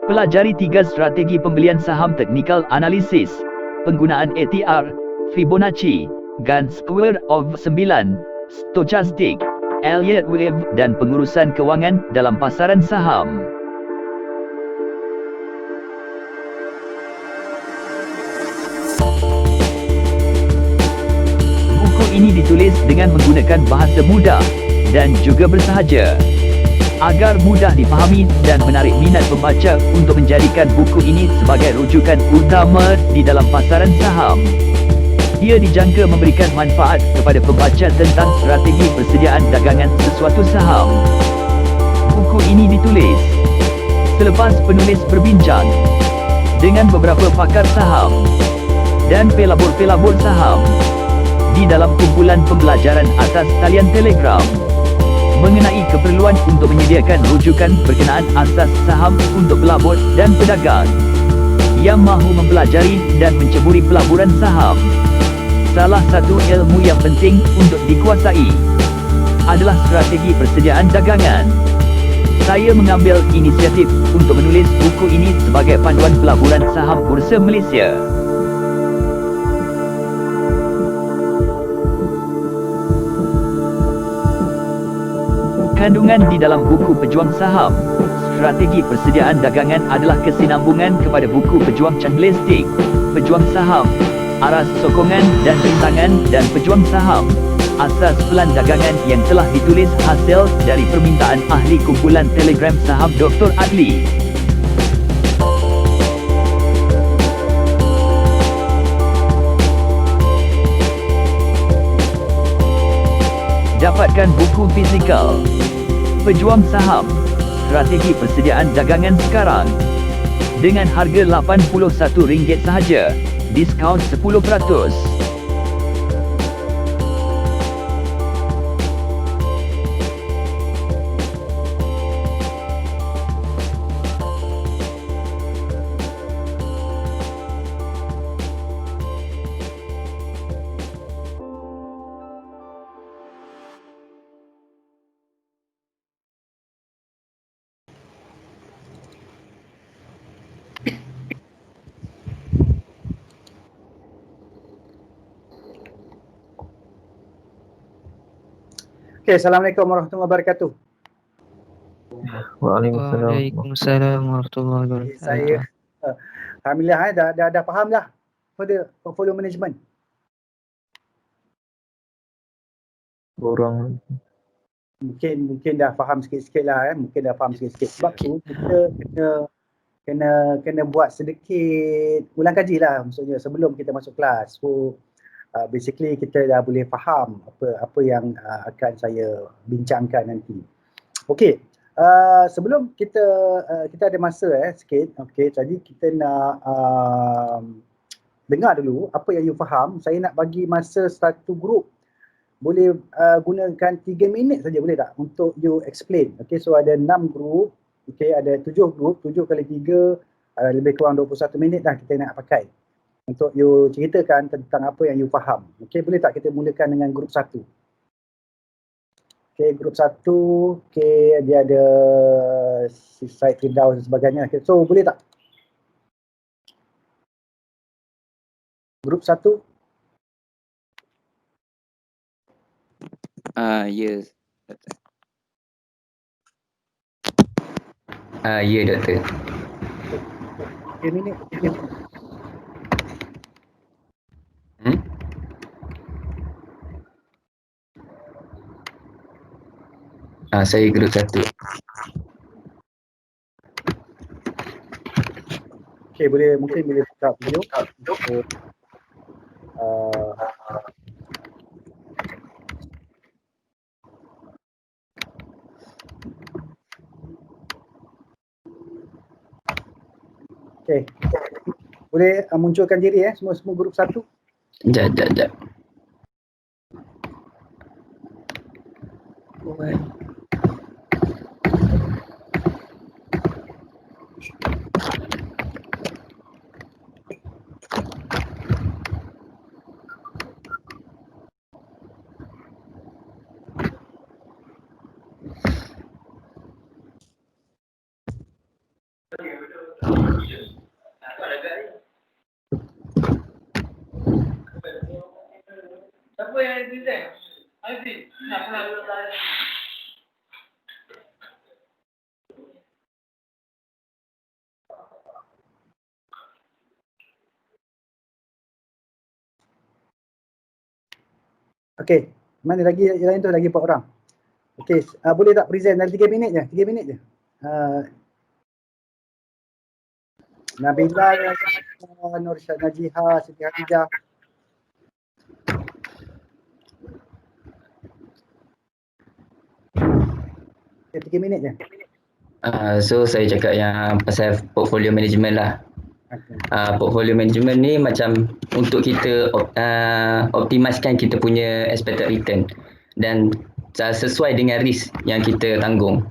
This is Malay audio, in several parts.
Pelajari 3 strategi pembelian saham teknikal analisis, penggunaan ATR, Fibonacci, Gantt Square of 9, Stochastic, Elliott Wave dan pengurusan kewangan dalam pasaran saham. Buku ini ditulis dengan menggunakan bahasa mudah dan juga bersahaja, agar mudah dipahami dan menarik minat pembaca untuk menjadikan buku ini sebagai rujukan utama di dalam pasaran saham. Ia dijangka memberikan manfaat kepada pembaca tentang strategi persediaan dagangan sesuatu saham. Buku ini ditulis selepas penulis berbincang dengan beberapa pakar saham dan pelabur-pelabur saham di dalam kumpulan pembelajaran atas talian Telegram mengenai keperluan untuk menyediakan rujukan berkenaan asas saham untuk pelabur dan pedagang yang mahu mempelajari dan menceburi pelaburan saham. Salah satu ilmu yang penting untuk dikuasai adalah strategi persediaan dagangan. Saya mengambil inisiatif untuk menulis buku ini sebagai panduan pelaburan saham Bursa Malaysia. Kandungan di dalam buku Pejuang Saham, Strategi Persediaan Dagangan adalah kesinambungan kepada buku Pejuang Candlestick, Pejuang Saham, Aras Sokongan dan Rintangan dan Pejuang Saham, Asas Pelan Dagangan yang telah ditulis hasil dari permintaan ahli kumpulan Telegram Saham Dr. Adli. Dapatkan buku fizikal Pejuang Saham, Strategi Persediaan Dagangan sekarang dengan harga RM81 sahaja, diskaun 10%. Okay, Assalamualaikum warahmatullahi wabarakatuh. Waalaikumsalam warahmatullahi wabarakatuh. Saya alhamdulillah dah faham dah pada portfolio management. Kurang Mungkin dah faham sikit-sikit lah mungkin dah faham sikit-sikit. Sebab tu kita kena buat sedikit ulang kaji lah maksudnya sebelum kita masuk kelas. So basically kita dah boleh faham apa yang akan saya bincangkan nanti. Okey, sebelum kita ada masa sikit. Okey, tadi kita nak dengar dulu apa yang you faham. Saya nak bagi masa satu grup boleh gunakan 3 minit saja, boleh tak untuk you explain. Okey, so ada 6 grup. Okey, ada 7 grup, 7 kali 3 lebih kurang 21 minit dah kita nak pakai untuk you ceritakan tentang apa yang you faham. Okey, boleh tak kita mulakan dengan grup 1? Okey, grup 1, okey, dia ada Syed Firdaus dan sebagainya. Okay, so boleh tak? Grup 1? Ya. Ya, doktor. Okay, minit. Saya grup 1. Okay, mungkin boleh buka video. Okay. Boleh munculkan diri semua grup 1. Sekejap. Okey, mana lagi yang lain tu lagi 4 orang. Okey, boleh tak present dalam 3 minit je, 3 minit je. Nabila, Nur Syed Najiha, Siti Khadijah. Okay, 3 minit je. So saya cakap yang pasal portfolio management lah. Portfolio management ni macam untuk kita optimiskan kita punya expected return dan sesuai dengan risk yang kita tanggung.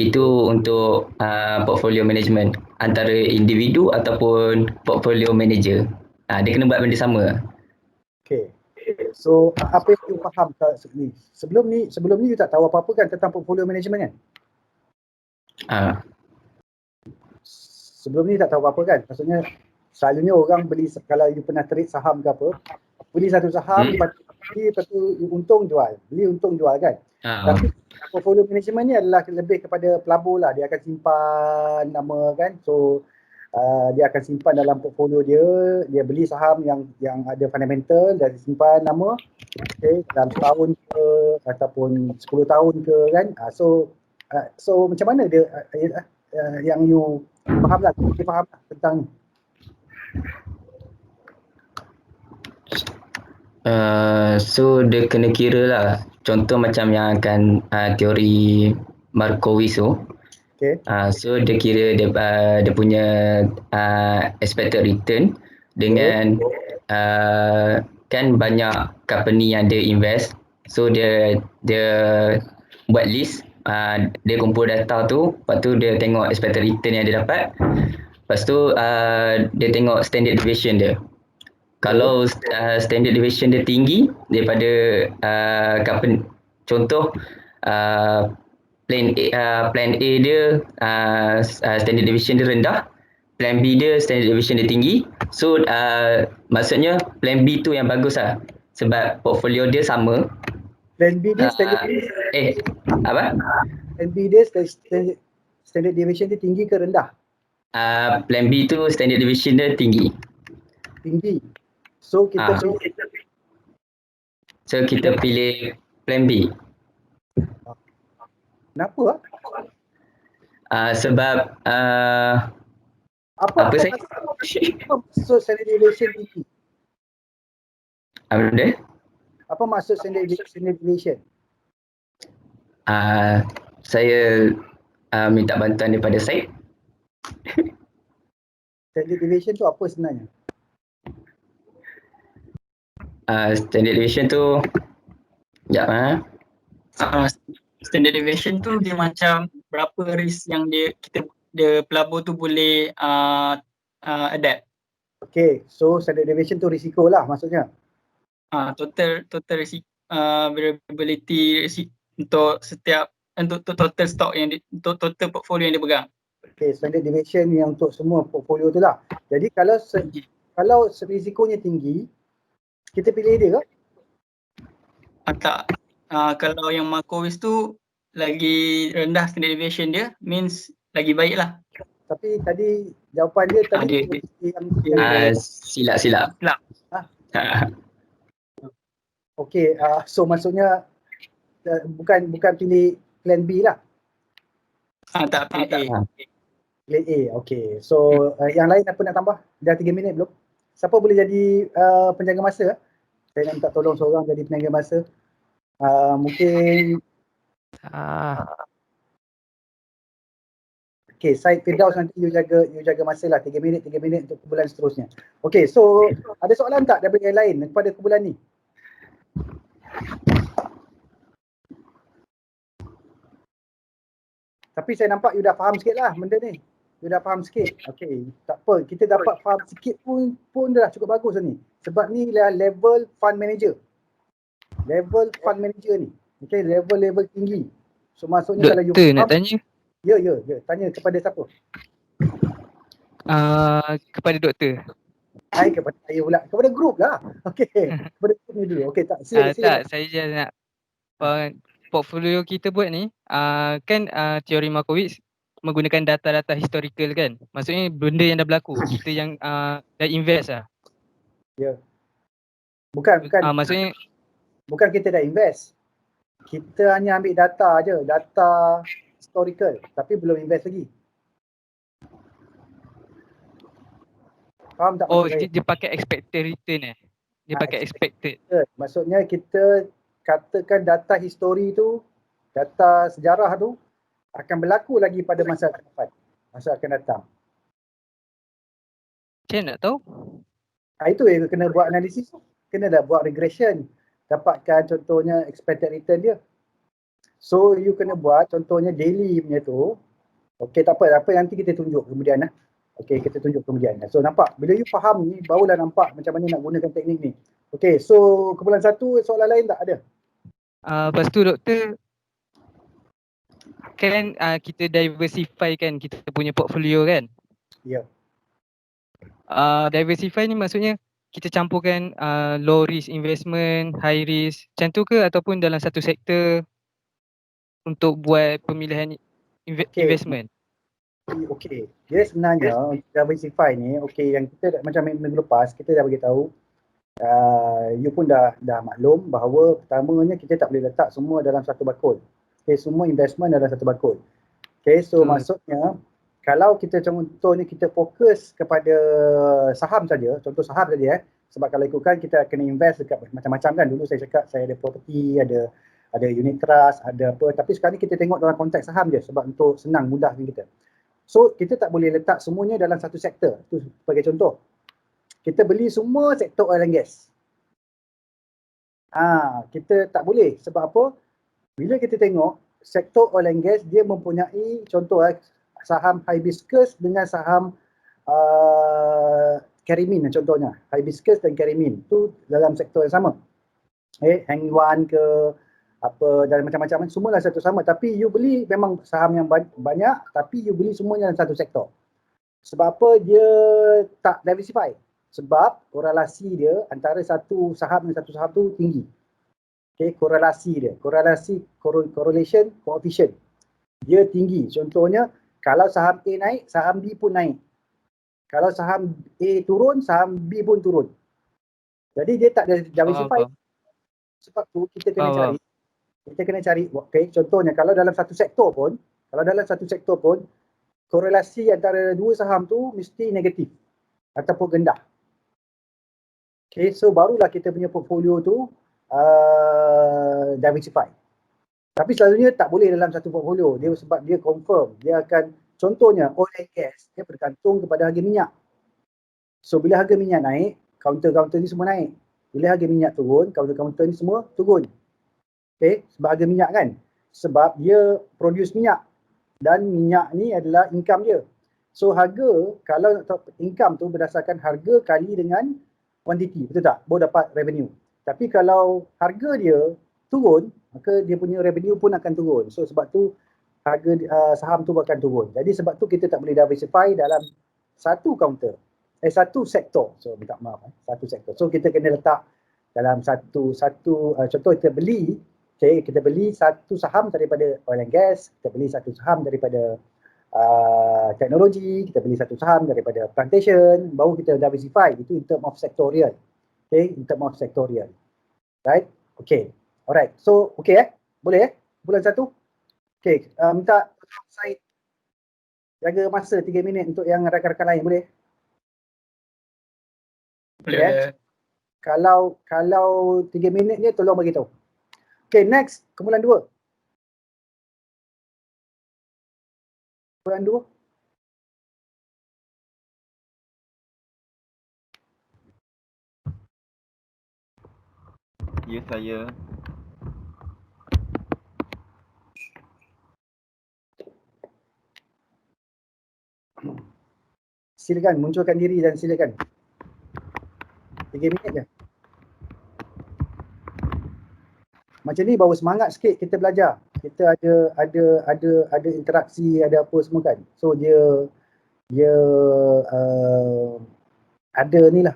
Itu untuk portfolio management antara individu ataupun portfolio manager. Dia kena buat benda sama. Okay. So apa yang you faham kat sini? Sebelum ni you tak tahu apa-apa kan tentang portfolio management kan? Sebelum ni tak tahu apa-apa kan? Maksudnya selalunya orang beli, kalau you pernah trade saham ke apa, beli satu saham, lepas tu you untung jual, beli untung jual kan? Tapi portfolio management ni adalah lebih kepada pelabur lah, dia akan simpan nama kan, so dia akan simpan dalam portfolio dia beli saham yang ada fundamental dan simpan nama, okay, dalam setahun ke ataupun 10 tahun ke kan. So macam mana dia yang you faham lah, you faham lah tentang ni? So dia kena kira lah, contoh macam yang akan teori Markowitz tu. Okay. So dia kira dia punya expected return dengan kan banyak company yang dia invest, so dia buat list, dia kumpul data tu, lepas tu dia tengok expected return yang dia dapat, lepas tu dia tengok standard deviation dia. Kalau standard deviation dia tinggi daripada company, contoh plan A dia standard deviation dia rendah, plan B dia standard deviation dia tinggi, so maksudnya plan B tu yang bagus lah sebab portfolio dia sama. Plan B dia standard apa? Plan B dia standard deviation dia tinggi ke rendah? Plan B tu standard deviation dia tinggi. So kita pilih plan B. Kenapa? Sebab apa saya maksud standard deviation tinggi? Apa benda? Apa maksud standard deviation? Saya minta bantuan daripada Syed. Standard deviation tu apa sebenarnya? Standard deviation tu standard deviation tu dia macam berapa risk yang dia pelabur tu boleh adapt. Okay, so standard deviation tu risiko lah maksudnya. Total variability untuk total stock untuk total portfolio yang dia pegang. Okay, standard deviation yang untuk semua portfolio tu lah. Jadi kalau risikonya tinggi, kita pilih dia ke? Tak. Kalau yang Markowitz tu lagi rendah standard deviation dia, means lagi baik lah. Tapi tadi jawapan dia tadi silap. Okay, so maksudnya bukan pilih plan B lah. Tak, plan A. Plan A, okay. So yang lain apa nak tambah? Dah 3 minit belum? Siapa boleh jadi penjaga masa? Saya nak minta tolong seorang jadi penjaga masa. Mungkin okay, Syed Firdaus nanti you jaga masa lah 3 minit untuk kumpulan seterusnya. Okay, so ada soalan tak daripada yang lain kepada kumpulan ni? Tapi saya nampak you dah faham sikit lah benda ni. You dah faham sikit. Okay, tak apa. Kita dapat faham sikit pun dah cukup bagus ni. Sebab ni lah level fund manager. Level fund manager ni. Okay, level tinggi. So maksudnya Doktor kalau you faham, nak tanya? Ya. Tanya kepada siapa? Kepada doktor. Kepada saya pula. Kepada grup lah. Okay. Kepada grup ni dulu. Okay, tak. Sila. Tak, saya je nak portfolio kita buat ni kan teori Markowitz menggunakan data-data historical kan. Maksudnya benda yang dah berlaku, kita yang dah invest lah. Bukan Maksudnya bukan kita dah invest. Kita hanya ambil data je, data historical, tapi belum invest lagi. Faham tak maksud saya? dia pakai expected return Dia pakai expected. Maksudnya kita katakan data histori tu, data sejarah tu akan berlaku lagi pada masa akan depan, masa akan datang. Macam nak tahu? Itu yang kena buat analisis tu. Kena dah buat regression. Dapatkan contohnya expected return dia. So you kena buat contohnya daily punya tu. Okay, tak apa nanti kita tunjuk kemudian . Okay, kita tunjuk kemudian. So nampak, bila you faham ni, barulah nampak macam mana nak gunakan teknik ni. Okay, so kumpulan 1, soalan lain tak ada? Lepas tu doktor, kan kita diversify kan kita punya portfolio kan? Ya. Diversify ni maksudnya kita campurkan low risk investment, high risk, macam tu ke ataupun dalam satu sektor untuk buat pemilihan investment? Okay, dia sebenarnya diversify ni, okay, yang kita macam minggu lepas kita dah bagi tahu, you pun dah maklum bahawa pertamanya kita tak boleh letak semua dalam satu bakul. Okay, semua investment dalam satu bakul. Okay, so maksudnya kalau kita contohnya kita fokus kepada saham saja, contoh saham saja sebab kalau ikutkan kita kena invest dekat macam-macam kan. Dulu saya cakap saya ada property, ada unit trust, ada apa, tapi sekarang kita tengok dalam konteks saham je sebab untuk senang mudah kita. So kita tak boleh letak semuanya dalam satu sektor. Itu sebagai contoh. Kita beli semua sektor oil and gas. Kita tak boleh. Sebab apa? Bila kita tengok sektor oil and gas, dia mempunyai contoh saham hibiscus dengan saham Karimin contohnya. Hibiscus dan Karimin tu dalam sektor yang sama. Hang Yuan ke apa dan macam-macam, semualah satu sama, tapi you beli memang saham yang banyak, tapi you beli semuanya dalam satu sektor. Sebab apa dia tak diversify? Sebab korelasi dia antara satu saham dan satu saham tu tinggi. Okay, korelasi dia, correlation coefficient dia tinggi. Contohnya kalau saham A naik, saham B pun naik. Kalau saham A turun, saham B pun turun. Jadi dia tak diversify. Sebab tu kita kena cari, okay, contohnya kalau dalam satu sektor pun, korelasi antara dua saham tu mesti negatif ataupun rendah. Okay, so barulah kita punya portfolio tu diversify. Tapi selalunya tak boleh dalam satu portfolio, dia sebab dia confirm, dia akan, contohnya oil and gas, dia bergantung kepada harga minyak. So bila harga minyak naik, kaunter-kaunter ni semua naik. Bila harga minyak turun, kaunter-kaunter ni semua turun. Okay, sebab harga minyak kan. Sebab dia produce minyak. Dan minyak ni adalah income dia. So harga, kalau income tu berdasarkan harga kali dengan quantity, betul tak? Baru dapat revenue. Tapi kalau harga dia turun, maka dia punya revenue pun akan turun. So sebab tu harga saham tu akan turun. Jadi sebab tu kita tak boleh diversify dalam satu counter. Satu sektor. So minta maaf, satu sektor. So kita kena letak dalam satu contoh kita beli, okay, kita beli satu saham daripada oil and gas, kita beli satu saham daripada teknologi, kita beli satu saham daripada plantation, baru kita diversify. Itu in term of sectorial. Okay, in term of sectorial. Right? Okay. Alright. So, okay boleh bulan 1? Okay, minta saya jaga masa 3 minit untuk yang rakan-rakan lain, boleh? Boleh. Kalau 3 minit je tolong bagi tahu. Okay, next, kumpulan 2. Kumpulan 2. Ya, saya. Silakan munculkan diri dan silakan. 3 minit je. Macam ni baru semangat sikit kita belajar. Kita ada interaksi, ada apa semua kan. So dia ada ni lah.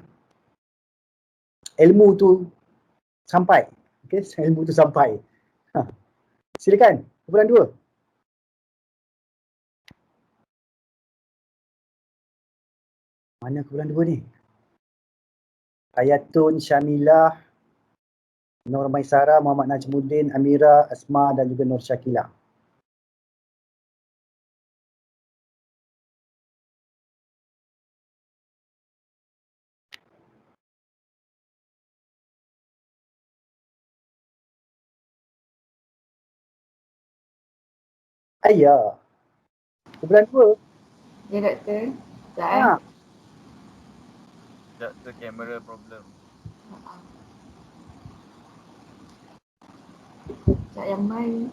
Ilmu tu sampai. Okay, ilmu tu sampai. Silakan, kumpulan 2. Mana kumpulan 2 ni? Hayatun, Syamilah, Nur Maisara, Muhammad Najmuddin, Amira, Asma dan juga Nur Syakila. Ayah. Kumpulan 2. Ya doktor. Sekejap Ha. Sekejap tu kamera problem. Sekejap yang main.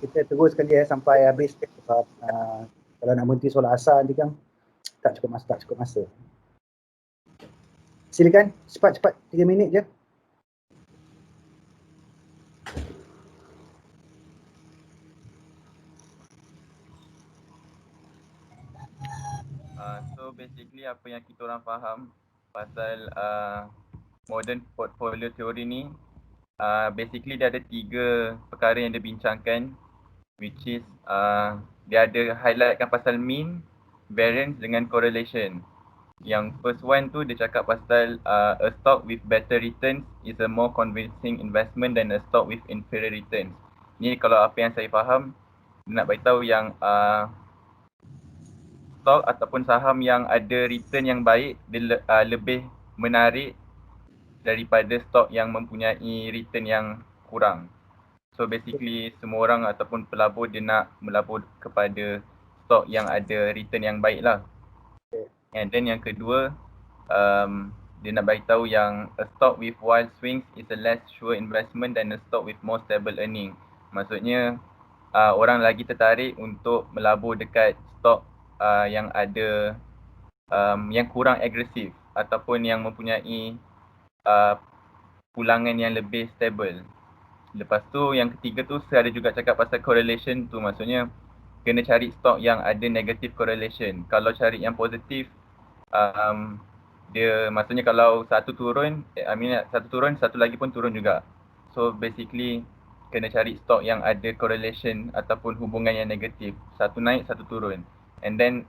Kita terus sekali sampai habis sebab kalau nak berhenti solat asar nanti kan tak cukup masa. Silakan, cepat-cepat 3 minit je. So basically apa yang kita orang faham pasal modern portfolio theory ni, basically dia ada 3 perkara yang dia bincangkan, which is dia ada highlightkan pasal mean, variance dengan correlation. Yang first one tu dia cakap pasal a stock with better returns is a more convincing investment than a stock with inferior returns. Ni kalau apa yang saya faham, dia nak beritahu yang stok ataupun saham yang ada return yang baik dia lebih menarik daripada stok yang mempunyai return yang kurang. So basically semua orang ataupun pelabur dia nak melabur kepada stok yang ada return yang baik lah. And then yang kedua, dia nak beritahu yang a stock with wild swings is a less sure investment than a stock with more stable earning. Maksudnya orang lagi tertarik untuk melabur dekat stok yang ada yang kurang agresif ataupun yang mempunyai pulangan yang lebih stable. Lepas tu yang ketiga tu saya ada juga cakap pasal correlation tu, maksudnya kena cari stok yang ada negative correlation. Kalau cari yang positif, dia maksudnya kalau satu turun, satu turun, satu lagi pun turun juga. So basically kena cari stok yang ada correlation ataupun hubungan yang negatif. Satu naik, satu turun. And then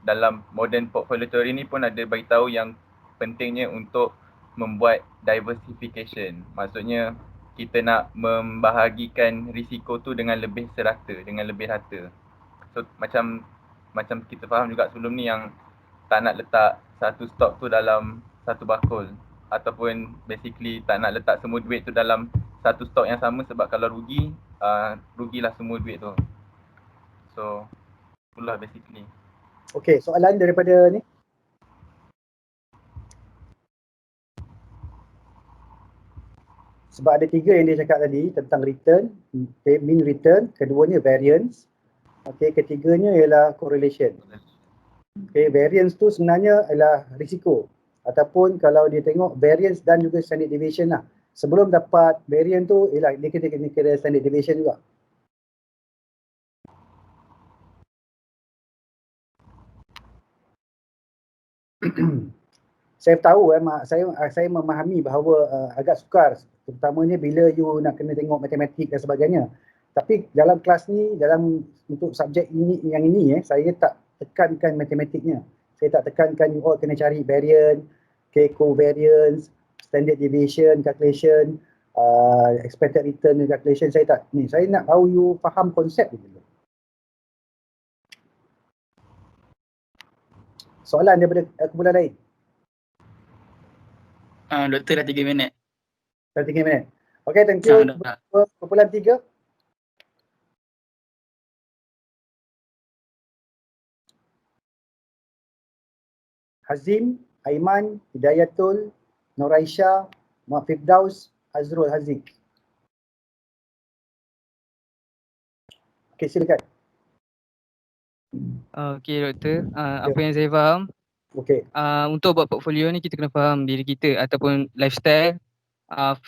dalam modern portfolio theory ni pun ada beritahu yang pentingnya untuk membuat diversification. Maksudnya kita nak membahagikan risiko tu dengan lebih serata, dengan lebih rata. So macam kita faham juga sebelum ni yang tak nak letak satu stok tu dalam satu bakul, ataupun basically tak nak letak semua duit tu dalam satu stok yang sama, sebab kalau rugi, rugilah semua duit tu. So itulah basically. Okey, soalan daripada ni. Sebab ada 3 yang dia cakap tadi tentang return, mean return, keduanya variance, ketiganya ialah correlation. Variance tu sebenarnya adalah risiko, ataupun kalau dia tengok variance dan juga standard deviation lah. Sebelum dapat variance tu ialah dia kena kira standard deviation juga. Saya tahu saya memahami bahawa agak sukar, terutamanya bila you nak kena tengok matematik dan sebagainya. Tapi dalam kelas ni, untuk subjek yang ini saya tak tekankan matematiknya. Saya tak tekankan you all kena cari variance, covariance, standard deviation calculation, expected return calculation. Saya nak tahu you faham konsep dulu. Soalan daripada kumpulan lain. Doktor dah 3 minit. Dah 3 minit. Okay, thank you. Kumpulan 3. Hazim, Aiman, Hidayatul, Noraisha, Muhammad Firdaus, Azrul Haziq. Okay, silakan. Okey doktor, apa yang saya faham, untuk buat portfolio ni kita kena faham diri kita ataupun lifestyle,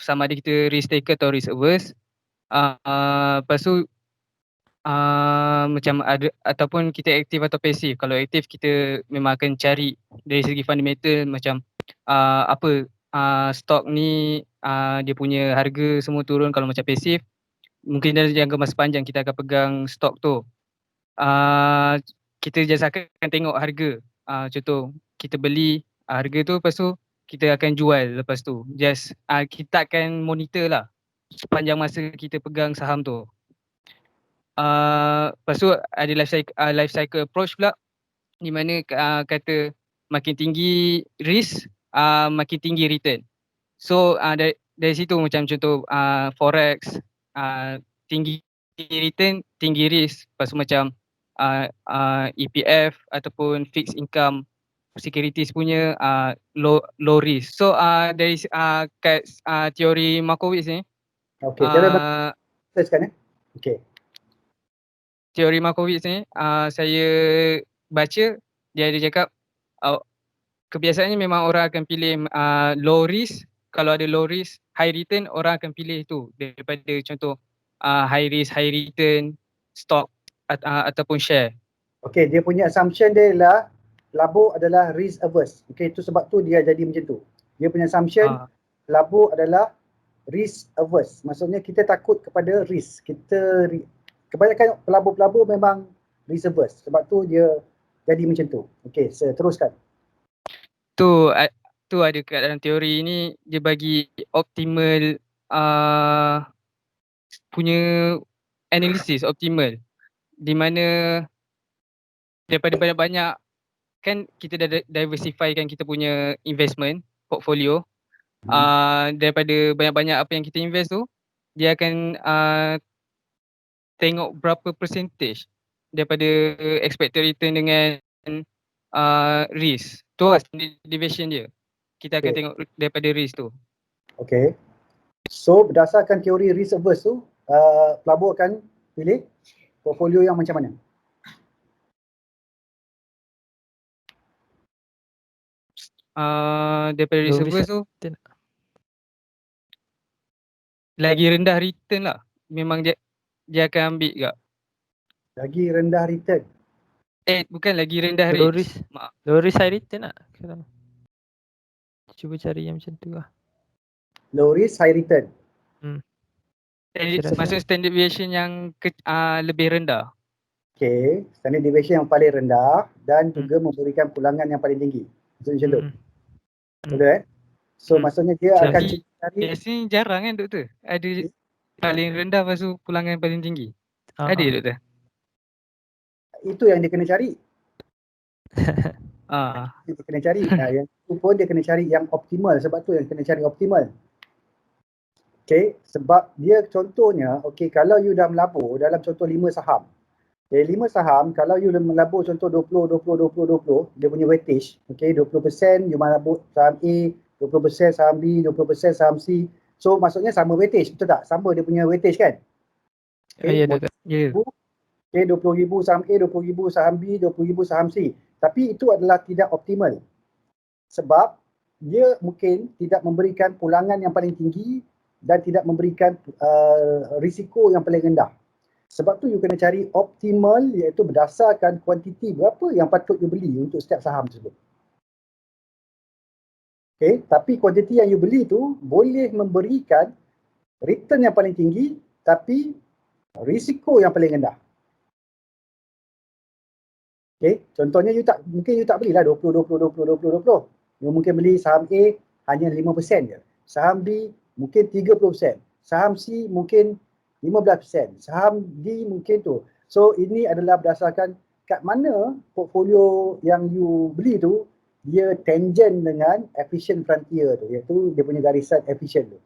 sama ada kita risk taker atau risk averse. Lepas tu macam ada ataupun kita aktif atau pasif. Kalau aktif kita memang akan cari dari segi fundamental macam apa stok ni dia punya harga semua turun. Kalau macam pasif mungkin dalam jangka masa panjang kita akan pegang stok tu. Kita just akan tengok harga. Contoh kita beli harga tu, lepas tu kita akan jual lepas tu. Just kita akan monitor lah sepanjang masa kita pegang saham tu. Lepas tu ada life cycle approach pula, di mana kata makin tinggi risk, makin tinggi return. So dari situ macam contoh forex, tinggi return, tinggi risk. Lepas tu macam EPF ataupun fixed income securities punya low risk. So dari kat teori Markowitz ni, Okey, teruskan Okey. teori Markowitz ni saya baca dia ada cakap kebiasaannya memang orang akan pilih low risk. Kalau ada low risk, high return, orang akan pilih tu daripada contoh high risk, high return, stock ataupun share. Okey, dia punya assumption dia ialah labur adalah risk averse. Okey, itu sebab tu dia jadi macam tu. Dia punya assumption labur adalah risk averse. Maksudnya kita takut kepada risk. Kebanyakan pelabur-pelabur memang risk averse. Sebab tu dia jadi macam tu. Okey, teruskan. Tu ada kat dalam teori ni, dia bagi optimal punya analisis optimal, di mana daripada banyak-banyak kan kita dah diversify kan kita punya investment portfolio. Daripada banyak-banyak apa yang kita invest tu, dia akan tengok berapa percentage daripada expected return dengan risk. Tu lah standard deviation dia. Kita akan tengok daripada risk tu. Okay. So berdasarkan teori risk averse tu, pelabur akan pilih portfolio yang macam mana? Daripada risk averse tu lagi rendah return lah. Memang dia akan ambil juga. Lagi rendah return? Bukan lagi rendah Low risk. risk. Low risk high return lah. Cuba cari yang macam tu lah. Low risk high return. Maksud standard deviation yang lebih rendah. Okay, standard deviation yang paling rendah dan juga memberikan pulangan yang paling tinggi. Maksudnya macam tu. Betul So maksudnya dia akan cari. Biasanya jarang kan doktor? Ada paling rendah lepas tu pulangan paling tinggi. Ada doktor? Itu yang dia kena cari. Dia kena cari. Yang itu pun dia kena cari yang optimal. Sebab tu yang kena cari optimal. Okay, sebab dia contohnya, okay, kalau you dah melabur dalam contoh 5 saham. Okay, 5 saham, kalau you melabur contoh 20, dia punya weightage. Okay, 20% you melabur saham A, 20% saham B, 20% saham C. So maksudnya sama weightage, betul tak? Sama dia punya weightage kan? Okay, Okay, 20,000 saham A, 20,000 saham B, 20,000 saham C. Tapi itu adalah tidak optimal. Sebab dia mungkin tidak memberikan pulangan yang paling tinggi dan tidak memberikan risiko yang paling rendah. Sebab tu you kena cari optimal, iaitu berdasarkan kuantiti berapa yang patut you beli untuk setiap saham tersebut. Okay, tapi kuantiti yang you beli tu boleh memberikan return yang paling tinggi tapi risiko yang paling rendah. Okay, contohnya mungkin you tak belilah 20. You mungkin beli saham A hanya 5% je. Saham B mungkin 30%. Saham C mungkin 15%. Saham D mungkin tu. So ini adalah berdasarkan kat mana portfolio yang you beli tu dia tangent dengan efficient frontier tu, iaitu dia punya garisan efficient tu.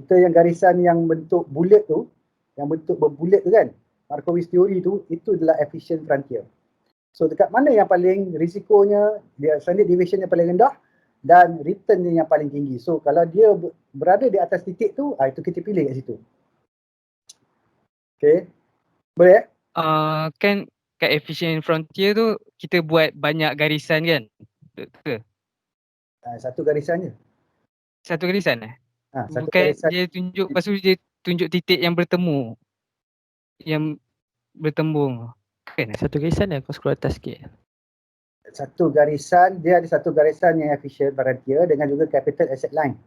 Kita yang garisan yang bentuk bulat tu, yang bentuk berbulat tu kan, Markowitz theory tu, itu adalah efficient frontier. So dekat mana yang paling risikonya, dia standard deviation yang paling rendah dan return dia yang paling tinggi. So kalau dia berada di atas titik tu, itu kita pilih kat situ. Okay, boleh kan kat efficient frontier tu kita buat banyak garisan kan? Betul? Satu garisan je. Satu garisan Satu bukan garisan. Dia tunjuk, lepas tu dia tunjuk titik yang bertemu. Yang bertembung. Kan? Satu garisan kau scroll atas sikit. Satu garisan, dia ada satu garisan yang efficient volunteer dengan juga capital asset line.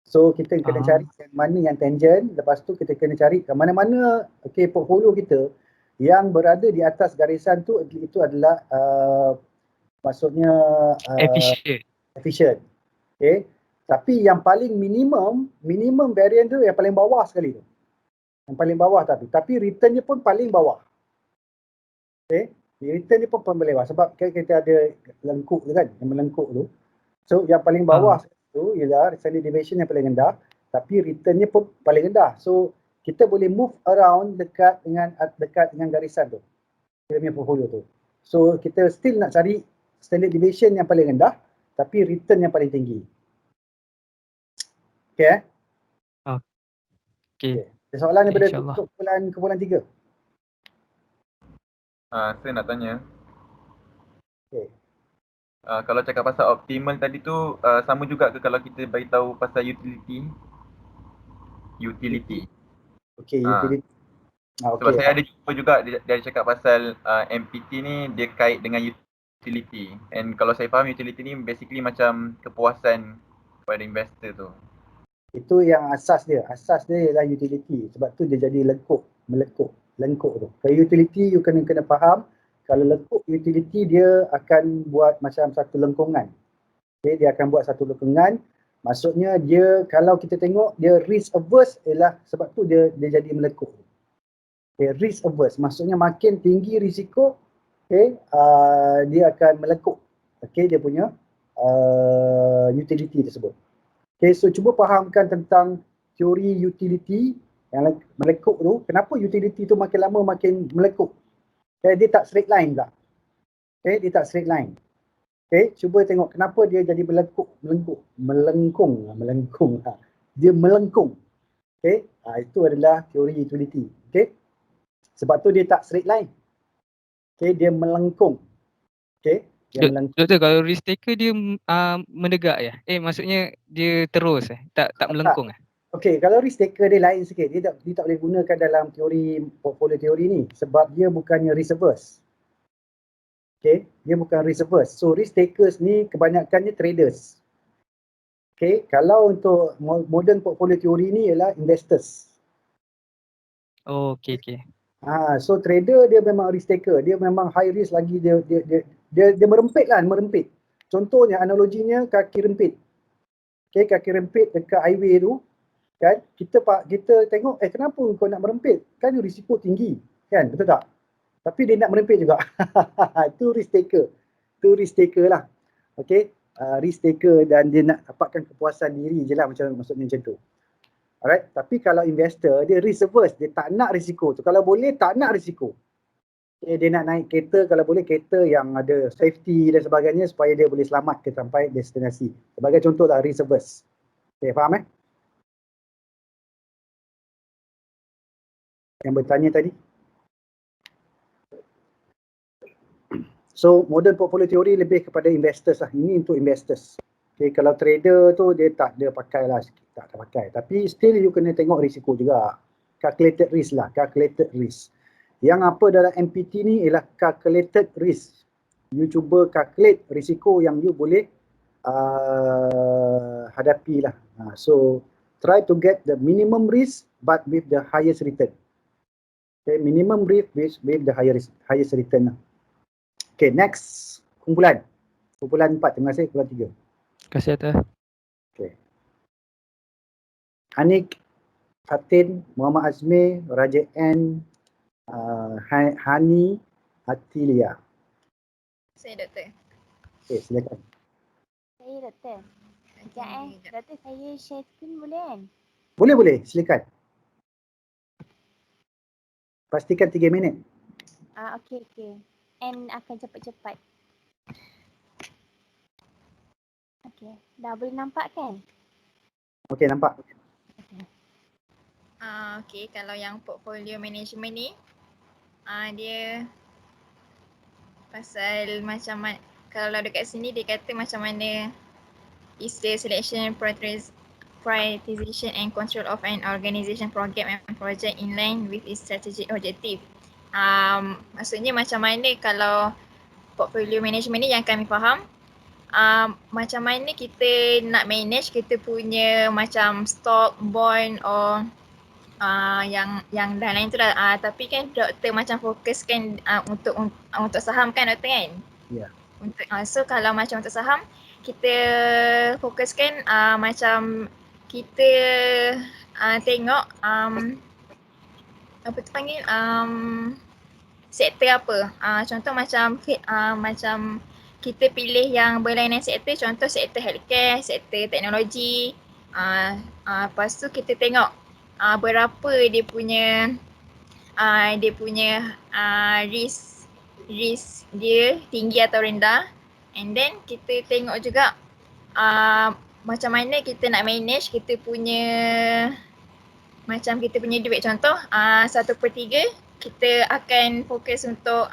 So kita kena cari yang mana yang tangent, lepas tu kita kena cari ke mana-mana portfolio kita yang berada di atas garisan tu, itu adalah maksudnya efficient. Okay. Tapi yang paling minimum variant tu yang paling bawah sekali tu. Yang paling bawah tapi return dia pun paling bawah. Okay. Return dia pun paling bawah sebab kita ada lengkuk tu kan, yang melengkuk tu. So yang paling bawah tu ialah standard deviation yang paling rendah, tapi returnnya pun paling rendah. So kita boleh move around dekat dengan garisan tu. Kita punya portfolio tu. So kita still nak cari standard deviation yang paling rendah tapi return yang paling tinggi. Okay. Okay. Soalan daripada kumpulan 3. Saya nak tanya. Okay. Kalau cakap pasal optimal tadi tu sama juga ke kalau kita beritahu pasal utility? Okay, utility. Sebab saya ada jumpa juga dia cakap pasal MPT ni dia kait dengan utility. And kalau saya faham utility ni basically macam kepuasan kepada investor tu. Itu yang asas dia. Asas dia ialah utility. Sebab tu dia jadi lengkuk tu. Kalau utility you kena faham, kalau lengkuk utility dia akan buat macam satu lengkungan. Okay, dia akan buat satu lengkungan. Maksudnya dia kalau kita tengok dia risk averse ialah sebab tu dia jadi melengkuk. Okay, risk averse maksudnya makin tinggi risiko, okay, dia akan melengkuk. Okay, dia punya utility tersebut. Okay, so cuba fahamkan tentang teori utility yang melekuk tu. Kenapa utility tu makin lama makin melekuk? Okay, dia tak straight line pula. Okay, dia tak straight line. Okay, cuba tengok kenapa dia jadi melengkung. Dia melengkung. Okay, itu adalah teori utility. Okay, sebab tu dia tak straight line. Okay, dia melengkung. Okay. Doktor, kalau risk taker dia menegak ya? Maksudnya dia terus tak melengkung Okey, kalau risk taker dia lain sikit. Dia tak boleh gunakan dalam teori portfolio teori ni sebab dia bukannya risk averse. Okey, dia bukan risk averse. So risk takers ni kebanyakannya traders. Okey, kalau untuk modern portfolio teori ni ialah investors. Okey. So trader dia memang risk taker, dia memang high risk lagi, dia merempit. Contohnya analoginya kaki rempit. Okay, kaki rempit dekat highway tu kan, kita tengok kenapa kau nak merempit? Kan risiko tinggi, kan? Betul tak? Tapi dia nak merempit juga. Itu risk taker. Itu risk taker lah. Okay, risk taker dan dia nak dapatkan kepuasan diri je lah maksudnya macam tu. Alright, tapi kalau investor dia risk averse, dia tak nak risiko tu. Kalau boleh tak nak risiko. Okay, dia nak naik kereta, kalau boleh kereta yang ada safety dan sebagainya supaya dia boleh selamat ke sampai destinasi. Sebagai contoh lah risk averse. Okay, faham Yang bertanya tadi. So modern portfolio theory lebih kepada investors lah. Ini untuk investors. Okay, kalau trader tu dia tak ada pakai lah, tak ada pakai. Tapi still you kena tengok risiko juga. Calculated risk lah, calculated risk. Yang apa dalam MPT ni ialah calculated risk. You cuba calculate risiko yang you boleh hadapi lah. So try to get the minimum risk but with the highest return. Okay, minimum risk with the highest return lah. Okay, next kumpulan 4. Terima kasih. Kumpulan 3. Terima kasih atas. Okay. Anik, Fatin, Muhammad Azmi, Raja N, Hani, Atilia. Saya doktor. Okay, silakan. Saya doktor. Sekejap doktor, saya share screen boleh kan? Boleh, silakan. Pastikan 3 minit. Okey. And akan cepat-cepat. Okey, dah boleh nampak kan? Okey, nampak. Okey, kalau yang portfolio management ni dia pasal macam mana, kalau dekat sini dia kata macam mana is the selection, prioritization and control of an organization program and project in line with its strategic objective. Maksudnya macam mana kalau portfolio management ni yang kami faham, macam mana kita nak manage kita punya macam stock, bond or yang lain-lain tu lah. Tapi kan doktor macam fokuskan untuk saham kan doktor kan? Ya. So kalau macam untuk saham, kita fokuskan macam kita tengok apa tu panggil sektor apa. Contoh macam macam kita pilih yang berlainan sektor, contoh sektor healthcare, sektor teknologi. Lepas tu kita tengok berapa dia punya risk dia tinggi atau rendah, and then kita tengok juga macam mana kita nak manage kita punya duit. Contoh 1/3 kita akan fokus untuk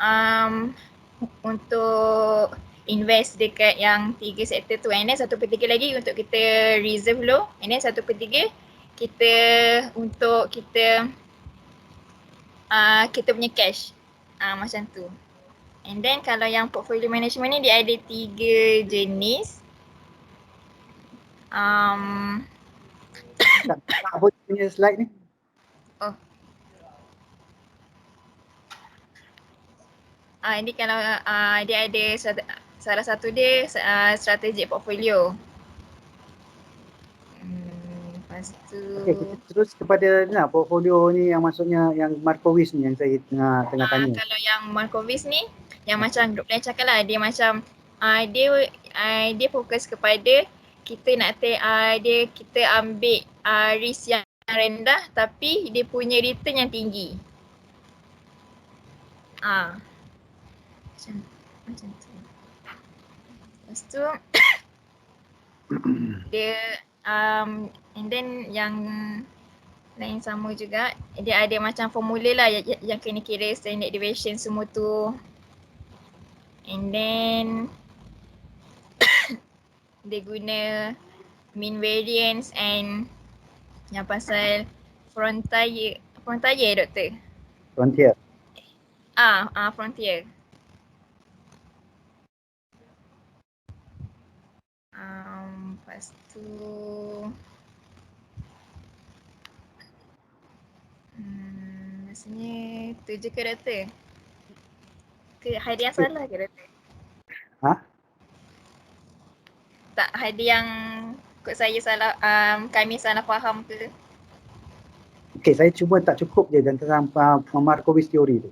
invest dekat yang 3 sektor tu, and then 1/3 lagi untuk kita reserve low, and then 1/3 kita untuk kita punya cash, macam tu. And then kalau yang portfolio management ni dia ada 3 jenis. Tak apa punya slide ni. Ini kalau dia ada salah satu dia strategic portfolio. Lepas tu Okey, kita terus kepada portfolio ni yang maksudnya yang Markowitz ni yang saya tengah tanya. Kalau yang Markowitz ni yang macam Group Plan cakap lah, dia macam dia fokus kepada kita nak kita ambil risk yang rendah tapi dia punya return yang tinggi. Macam tu. Lepas tu dia and then yang lain sama juga, dia ada macam formula lah yang kena kira standard deviation semua tu. And then dia guna mean variance and yang pasal frontier doktor? Frontier. Frontier. Lepas tu rasanya tu je ke doktor? Ada yang salah ke doktor? Tak, ada yang kot saya salah, kami salah faham ke? Okey, saya cuba tak cukup je tentang Markowitz teori tu.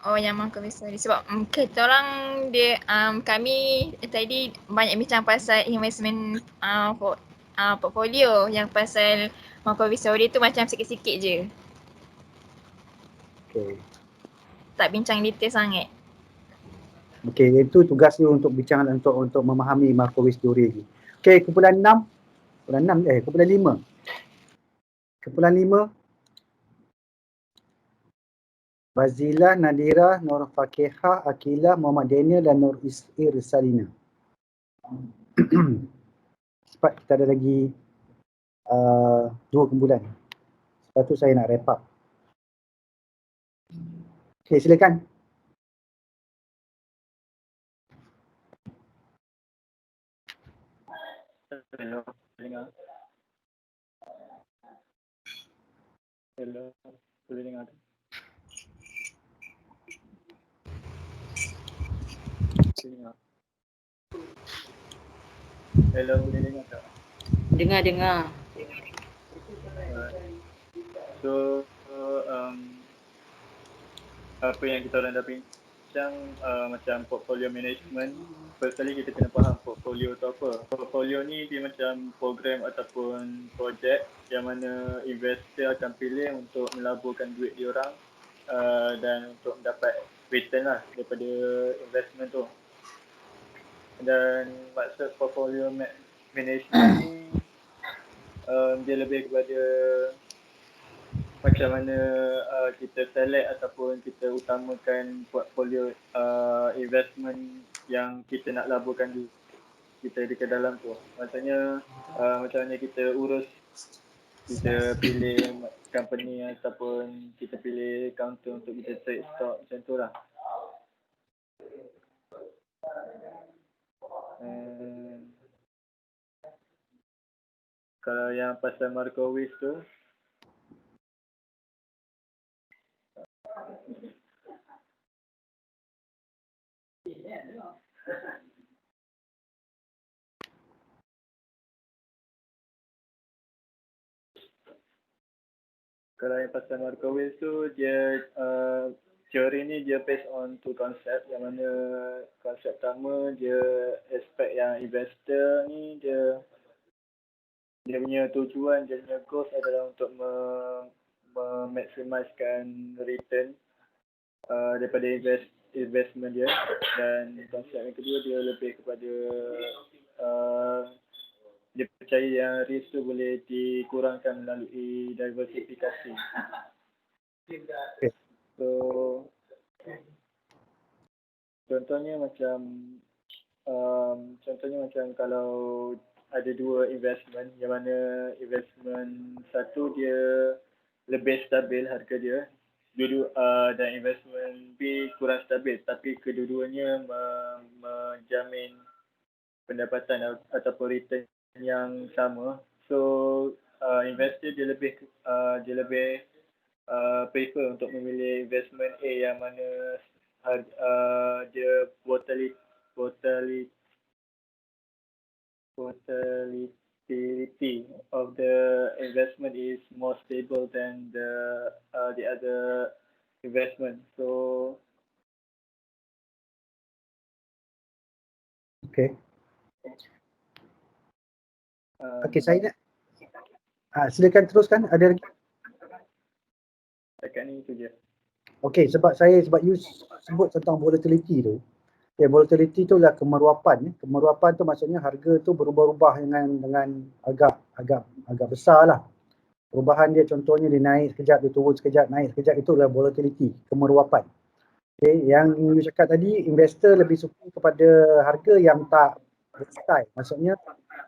Yang Markowitz teori. Sebab kita orang dia kami tadi banyak bincang pasal investment portfolio, yang pasal Markowitz teori tu macam sikit-sikit je. Okey. Tak bincang detail sangat. Okey, itu tugas dia untuk bincang untuk memahami Markowitz teori ni. Okey, kumpulan 5. Kumpulan 5 Bazilah, Nadira, Nur Fakihah, Akilah, Muhammad Daniel dan Nur Irsalina. Sebab kita ada lagi 2 kumpulan. Sebab tu saya nak wrap up. Okey, silakan. Hello, dengar. Hello, boleh dengar tak? Dengar. Hello, boleh dengar tak? Dengar. So, apa yang kita orang dah bincang macam portfolio management, first kali kita kena faham portfolio tu apa. Portfolio ni dia macam program ataupun projek yang mana investor akan pilih untuk melaburkan duit diorang dan untuk mendapat return lah daripada investment tu. Dan maksud portfolio management ni dia lebih kepada macam mana kita select ataupun kita utamakan portfolio investment yang kita nak laburkan kita dekat dalam tu. Maksudnya macam mana kita urus kita pilih company ataupun kita pilih counter untuk kita trade stock macam tu lah. Kalau yang pasal Markowitz tu, dia teori ni dia based on two concept, yang mana konsep pertama dia expect yang investor ni dia punya tujuan, dia punya goals adalah untuk memaksimiskan return daripada investment dia, dan konsep yang kedua dia lebih kepada dia percaya yang risk tu boleh dikurangkan melalui diversifikasi. So contohnya macam kalau ada dua investment, yang mana investment satu dia lebih stabil harga dia, dan investment B kurang stabil, tapi kedua-duanya menjamin pendapatan ataupun return yang sama. So investor dia lebih prefer untuk memilih investment A, yang mana dia volatility of the investment is more stable than the other investment. So Okay. Okey, saya nak silakan teruskan. Ada lagi? Dekat ni tu je. Okey, sebab you sebut tentang volatility tu. Okay, volatility tu lah kemeruapan. Kemeruapan tu maksudnya harga tu berubah-ubah dengan agak besar lah. Perubahan dia contohnya dia naik sekejap, dia turun sekejap, naik sekejap, itulah volatility, kemeruapan. Okay, yang you cakap tadi, investor lebih suka kepada harga yang tak volatile. Maksudnya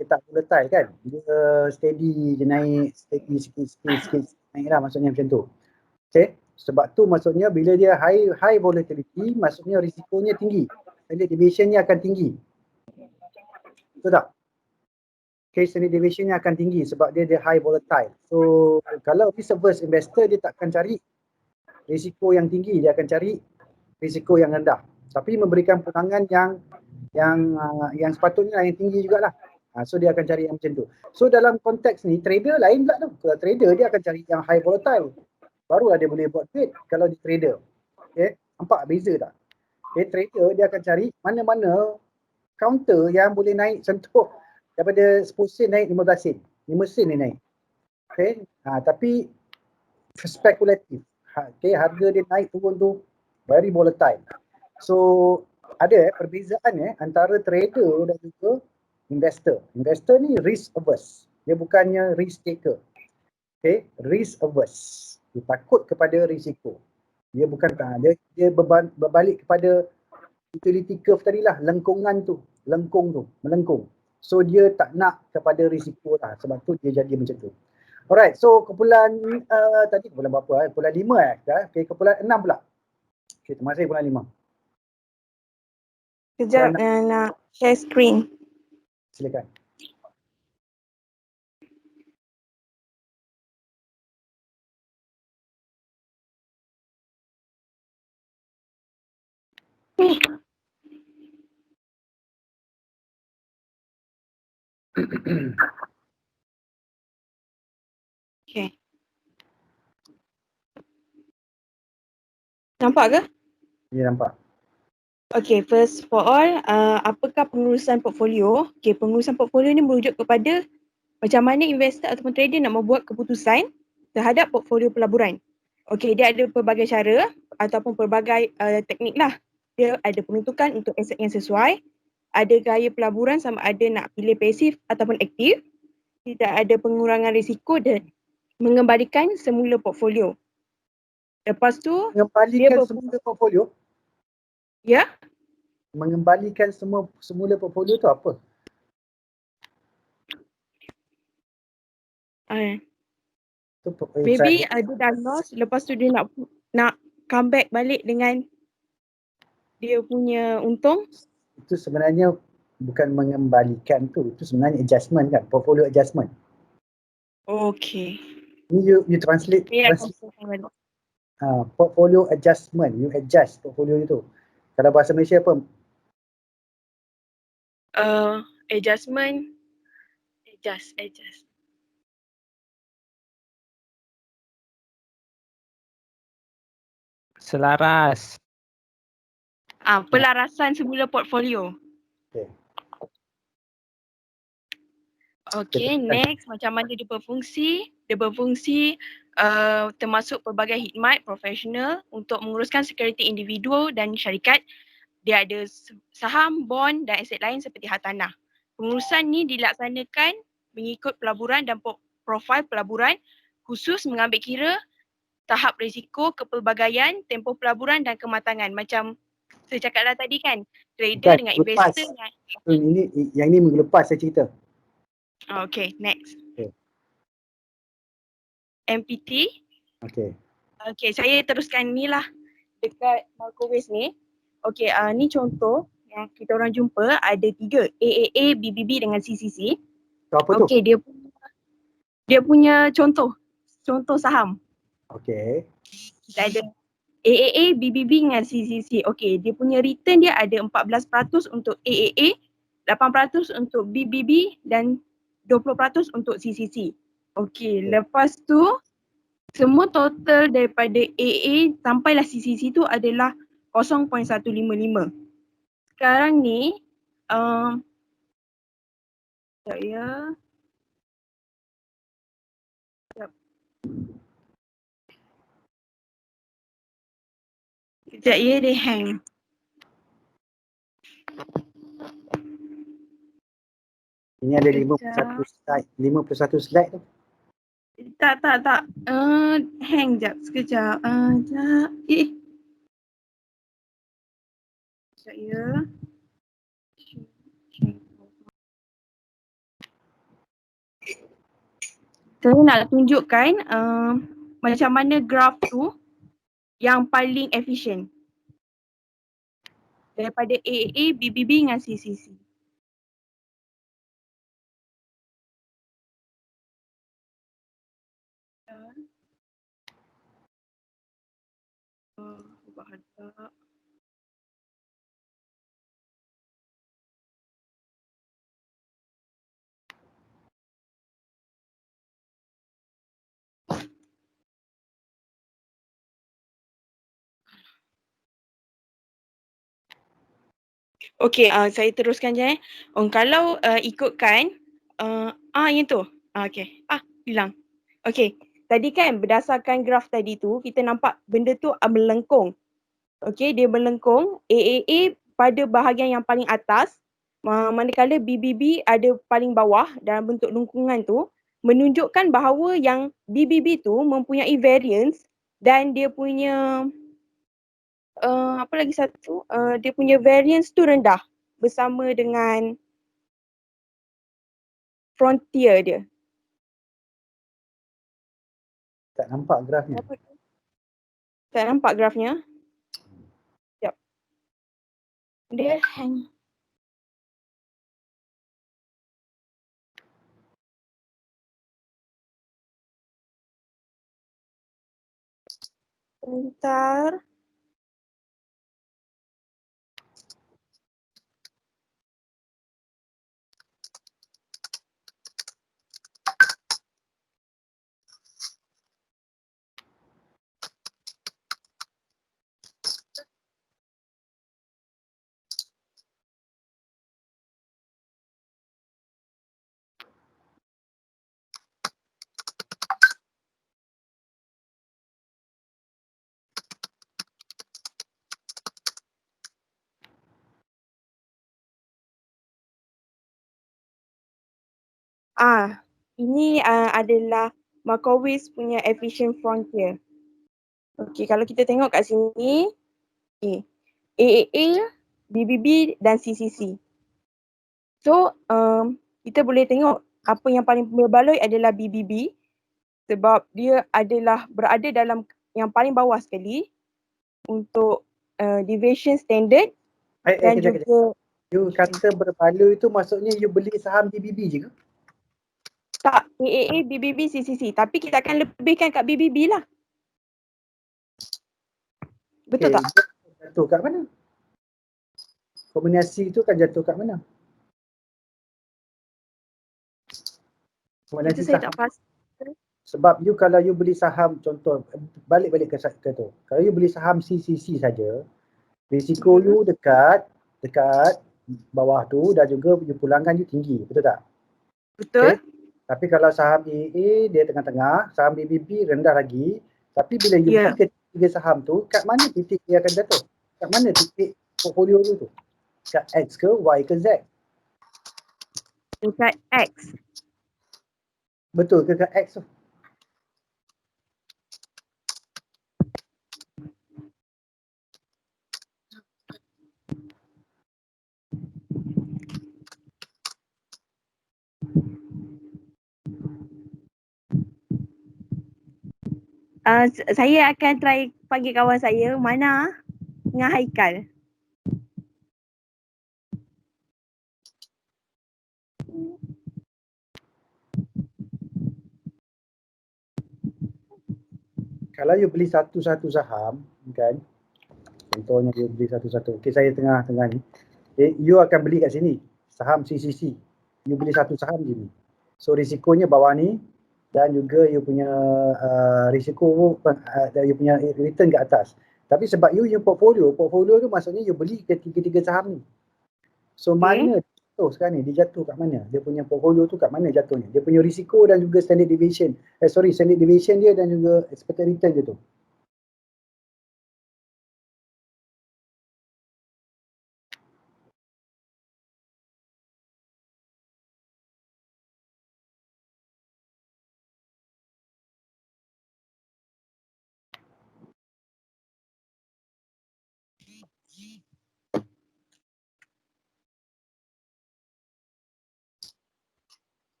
dia tak volatile kan, dia steady je naik, steady sikit naik lah, maksudnya macam tu. Okay, sebab tu maksudnya bila dia high volatility, maksudnya risikonya tinggi, standard deviation-nya akan tinggi. Betul tak? Okay, standard deviation-nya akan tinggi sebab dia high volatile. So kalau risk averse investor, dia takkan cari risiko yang tinggi, dia akan cari risiko yang rendah, tapi memberikan pegangan yang sepatutnya yang tinggi jugalah. So dia akan cari yang macam tu. So dalam konteks ni trader lain pula tu. Kalau trader dia akan cari yang high volatile, barulah dia boleh buat trade kalau dia trader. Okay, nampak beza tak? Okay, trader dia akan cari mana-mana counter yang boleh naik, contoh daripada 10 sen naik 15 sen, 5 sen dia naik. Okay, tapi spekulatif. Okay, harga dia naik turun tu very volatile. So ada perbezaan antara trader dan juga investor. Investor ni risk averse. Dia bukannya risk taker. Okay, risk averse. Dia takut kepada risiko. Dia bukan dia berbalik kepada utility curve tadi lah, melengkung tu. So dia tak nak kepada risiko lah, sebab tu dia jadi macam tu. Alright, so kumpulan tadi kumpulan berapa? Kumpulan 5 Okay, kumpulan 6 pula. Okay, terima kasih kumpulan 5. Sekejap nak share screen. Silakan. Okay. Nampak ke? Ya, nampak. Okay, first for all, apakah pengurusan portfolio? Okay, pengurusan portfolio ni merujuk kepada macam mana investor ataupun trader nak membuat keputusan terhadap portfolio pelaburan. Okay, dia ada pelbagai cara ataupun pelbagai teknik lah. Dia ada peruntukan untuk aset yang sesuai, ada gaya pelaburan sama ada nak pilih pasif ataupun aktif, tidak ada pengurangan risiko dan mengembalikan semula portfolio. Lepas tu, mengembalikan semula portfolio? Ya? Mengembalikan semula portfolio tu apa? Tu Maybe dia dah lost, lepas tu dia nak comeback balik dengan dia punya untung. itu sebenarnya bukan mengembalikan tu, itu sebenarnya adjustment kan, portfolio adjustment. Okay. Ni you translate, portfolio adjustment, you adjust portfolio itu. Kalau bahasa Malaysia apa? Adjust. Selaras. Pelarasan semula portfolio. Okay. Okay, next macam mana dia berfungsi? Dia berfungsi termasuk pelbagai khidmat profesional untuk menguruskan security individu dan syarikat. Dia ada saham, bond dan aset lain seperti hartanah. Pengurusan ni dilaksanakan mengikut pelaburan dan profil pelaburan khusus mengambil kira tahap risiko, kepelbagaian, tempoh pelaburan dan kematangan. Macam saya cakaplah tadi kan, trader dengan investor. Yang ni minggu lepas saya cerita. Okay, next. Okay. MPT. Okay. Okay, saya teruskan ni lah dekat Markowitz ni. Okay, ni contoh yang kita orang jumpa ada 3, AAA, BBB dengan CCC. Apa tu? Okay, dia punya contoh saham. Okay. Kita ada AAA, BBB dengan CCC. Okay, dia punya return dia ada 14% untuk AAA, 8% untuk BBB dan 20% untuk CCC. Okay, lepas tu semua total daripada AA sampailah CCC tu adalah 0.155. Sekarang ni sekejap ya. Sekejap ya, dia hang. Ini ada 51 slide tu. Tak. Hang jap, sekejap. Sekejap. Sekejap ya. Saya nak tunjukkan macam mana graf tu yang paling efisien daripada AAA, BBB dengan CCC. Ubah harga. Okey, saya teruskan je. Kalau ikutkan yang tu. Okey. Hilang. Okey. Tadi kan berdasarkan graf tadi tu kita nampak benda tu melengkung. Okey, dia melengkung. AAA pada bahagian yang paling atas, manakala BBB ada paling bawah dalam bentuk lengkungan tu, menunjukkan bahawa yang BBB tu mempunyai variance dan dia punya apa lagi satu, dia punya variance tu rendah bersama dengan frontier dia. Tak nampak grafnya. Tak nampak grafnya? Sekejap. Dia hang. Bentar. Ini adalah Markowitz punya efficient frontier. Okey, kalau kita tengok kat sini, AAA, BBB dan CCC. So, kita boleh tengok apa yang paling berbaloi adalah BBB sebab dia adalah berada dalam yang paling bawah sekali untuk deviation standard dan Kejap. juga You kata bervalue itu maksudnya you beli saham DBB je ke? tak AAA, BBB, CCC. Tapi kita akan lebihkan kat BBB lah. Betul tak? Jatuh kat mana? Kombinasi itu kan jatuh kat mana? Kombinasi Itu saya saham. tak pasti. Sebab you kalau you beli saham, contoh balik ke tu. Kalau you beli saham CCC saja, risiko you dekat bawah tu dan juga you pulangan you tinggi, betul tak? Betul. Okay? Tapi kalau saham AA dia tengah-tengah, saham BBB rendah lagi. Tapi bila you beli ketiga saham tu, kat mana titik dia akan jatuh? Kat mana titik portfolio tu? Kat X ke Y ke Z? Dekat X. Betul ke kat X tu? Saya akan try panggil kawan saya, Mana dengan Haikal. Kalau you beli satu-satu saham, kan? Contohnya you beli satu-satu. Okay, saya tengah-tengah ni. You akan beli kat sini, saham CCC. You beli satu saham je ni. So risikonya bawah ni dan juga you punya risiko you punya return kat atas. Tapi sebab you portfolio tu maksudnya you beli ketiga-tiga saham ni. So mana jatuh sekarang ni? Dia jatuh kat mana? Dia punya portfolio tu kat mana jatuhnya? Dia punya risiko dan juga standard deviation. Standard deviation dia dan juga expected return dia tu.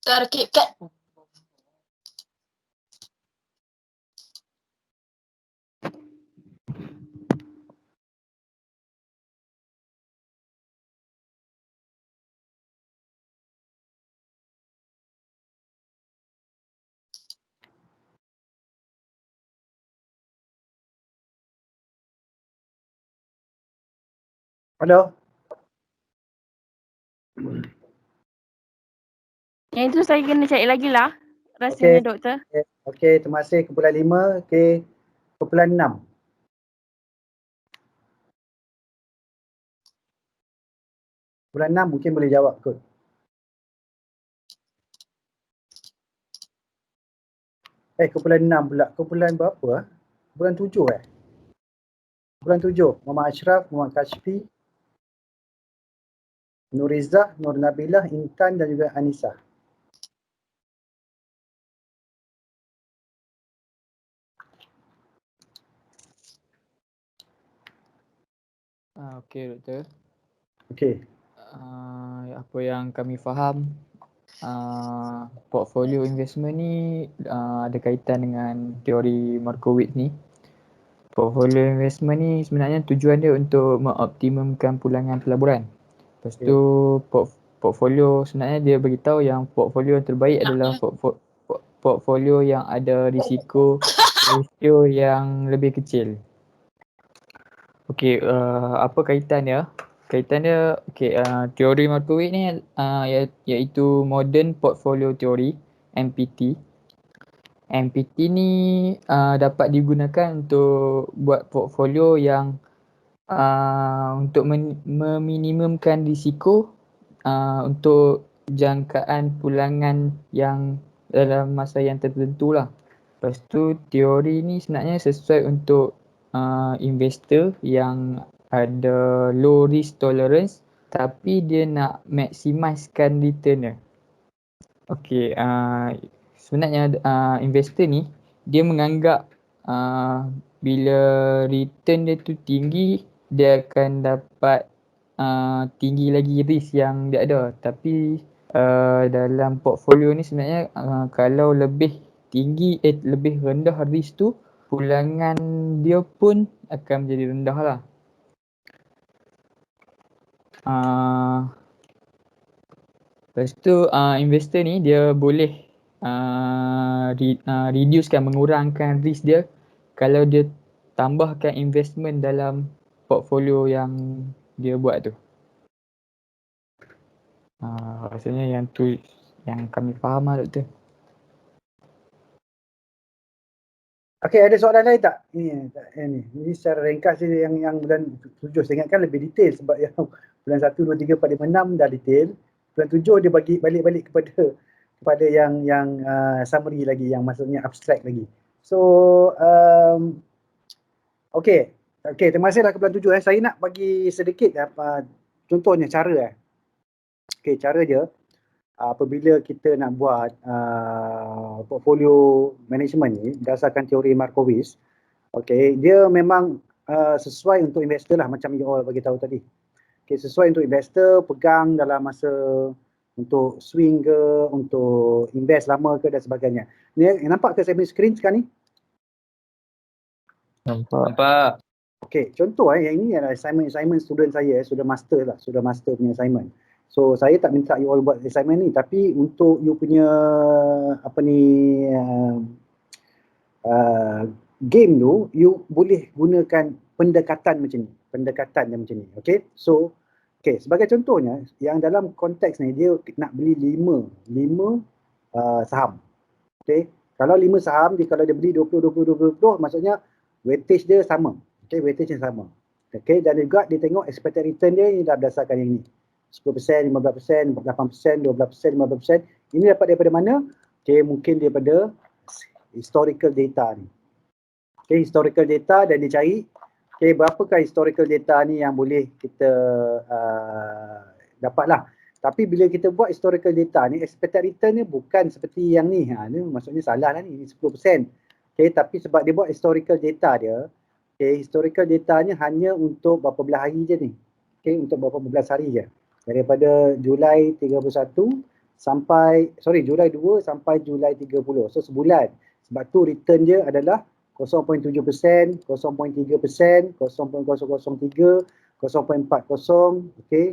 Target kat. Hello? Yang itu saya kena cari lagi lah. Rasanya doktor. Okey, terima kasih. Kumpulan 5. Okey, kumpulan 6. Kumpulan 6 mungkin boleh jawab kot. Kumpulan 6 pula. Kumpulan berapa? Kumpulan 7 Kumpulan 7. Muhammad Ashraf, Muhammad Kashfi, Nurizah, Nur Nabilah, Intan dan juga Anissa. Okey doktor. Okey. Apa yang kami faham, portfolio investment ni ada kaitan dengan teori Markowitz ni. Portfolio investment ni sebenarnya tujuan dia untuk mengoptimumkan pulangan pelaburan. Lepas tu portfolio sebenarnya dia beritahu yang portfolio yang terbaik adalah portfolio yang ada risiko yang lebih kecil. Okey, apa kaitan dia? Kaitan dia, teori Markowitz ni iaitu Modern Portfolio Theory, MPT. MPT ni dapat digunakan untuk buat portfolio yang untuk meminimumkan risiko untuk jangkaan pulangan yang dalam masa yang tertentu lah. Lepas tu teori ni sebenarnya sesuai untuk investor yang ada low risk tolerance tapi dia nak maximiskan return dia. Okey, sebenarnya investor ni dia menganggap bila return dia tu tinggi, dia akan dapat tinggi lagi risk yang dia ada. Tapi dalam portfolio ni sebenarnya kalau lebih tinggi lebih rendah risk tu, pulangan dia pun akan menjadi rendah lah. Lepas tu investor ni dia boleh reducekan, mengurangkan risk dia kalau dia tambahkan investment dalam portfolio yang dia buat tu. Rasanya yang tu yang kami faham lah Doktor. Okey, ada soalan lain tak? Ini secara ringkas je yang bulan 7 saya ingatkan lebih detail sebab yang bulan 1, 2, 3, 4, 5, 6 dah detail. Bulan 7 dia bagi balik kepada yang summary lagi, yang maksudnya abstract lagi. So okey, terima kasih lah ke bulan 7. Saya nak bagi sedikit contohnya cara Okey, cara dia apabila kita nak buat portfolio management ni berdasarkan teori Markowitz, okey, dia memang sesuai untuk investor lah macam you all bagi tahu tadi. Okey, sesuai untuk investor pegang dalam masa untuk swing ke, untuk invest lama ke dan sebagainya. Ni nampak ke saya punya screen sekarang ni? Nampak. Okey, contoh yang ini adalah assignment student saya, sudah master punya assignment. So saya tak minta you all buat assignment ni, tapi untuk you punya game tu, you boleh gunakan pendekatan macam ni. Okey, so sebagai contohnya yang dalam konteks ni dia nak beli 5 saham. Okey, kalau 5 saham kalau dia beli 20 maksudnya weightage dia sama. Okey, weightage yang sama. Okey, dan juga dia tengok expected return dia ini dah berdasarkan yang ni. 10%, 15%, 8%, 12%, 15%. Ini dapat daripada mana? Okey, mungkin daripada historical data ni. Okey, historical data dan dia cari okey, berapakah historical data ni yang boleh kita dapatlah. Tapi bila kita buat historical data ni, expected return ni bukan seperti yang ni. Ni maksudnya salah lah ni 10%. Okey, tapi sebab dia buat historical data dia, okey, historical datanya hanya untuk berapa belas hari je ni. Okey, untuk berapa belas hari je. Daripada Julai 31 sampai Julai 2 sampai Julai 30. So sebulan. Sebab tu return dia adalah 0.7%, 0.3%, 0.003, 0.40, okey,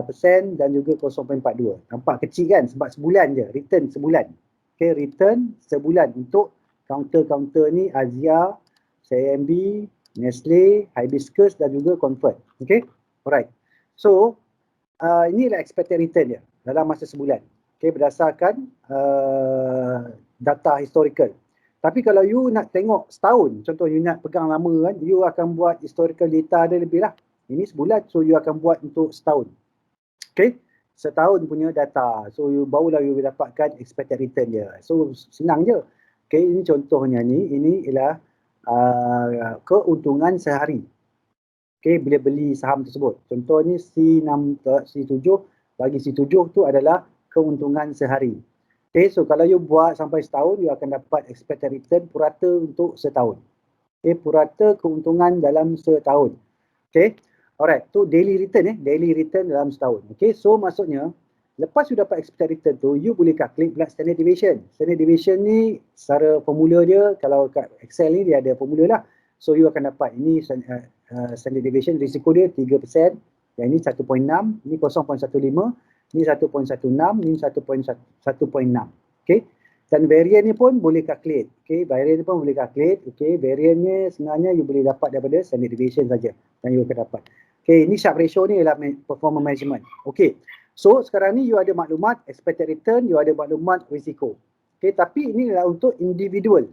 persen dan juga 0.42. Nampak kecil kan sebab sebulan je, return sebulan. Okey, return sebulan untuk counter ni Azia, CIMB, Nestle, Hibiscus dan juga Convert. Okey. Alright. So inilah expected return dia dalam masa sebulan. Okey, berdasarkan data historical. Tapi kalau you nak tengok setahun, contoh you nak pegang lama kan, you akan buat historical data dia lebih lah. Ini sebulan, so you akan buat untuk setahun. Okey, setahun punya data. So you barulah you dapatkan expected return dia. So senang je. Okey, ini contohnya ni, ini ialah keuntungan sehari. Okey, bila beli saham tersebut. Contoh ni C7 bagi C7 tu adalah keuntungan sehari. Okey, so kalau you buat sampai setahun, you akan dapat expected return purata untuk setahun. Okey, purata keuntungan dalam setahun. Okey, alright, tu daily return daily return dalam setahun. Okey, so maksudnya lepas you dapat expected return tu, you boleh calculate pula standard deviation. Standard deviation ni secara formula dia, kalau kat Excel ni dia ada formula lah. So you akan dapat ini standard deviation, risiko dia 3%, yang ini 1.6, ini 0.15, ini 1.16, ini 1.6. Okey. Dan varian ni pun boleh calculate. Okey, varian ni pun boleh calculate. Okey, varian ni sebenarnya you boleh dapat daripada standard deviation saja dan you akan dapat. Okey, ini Sharpe ratio ni ialah performance management. Okey. So sekarang ni you ada maklumat expected return, you ada maklumat risiko. Okey, tapi ini adalah untuk individual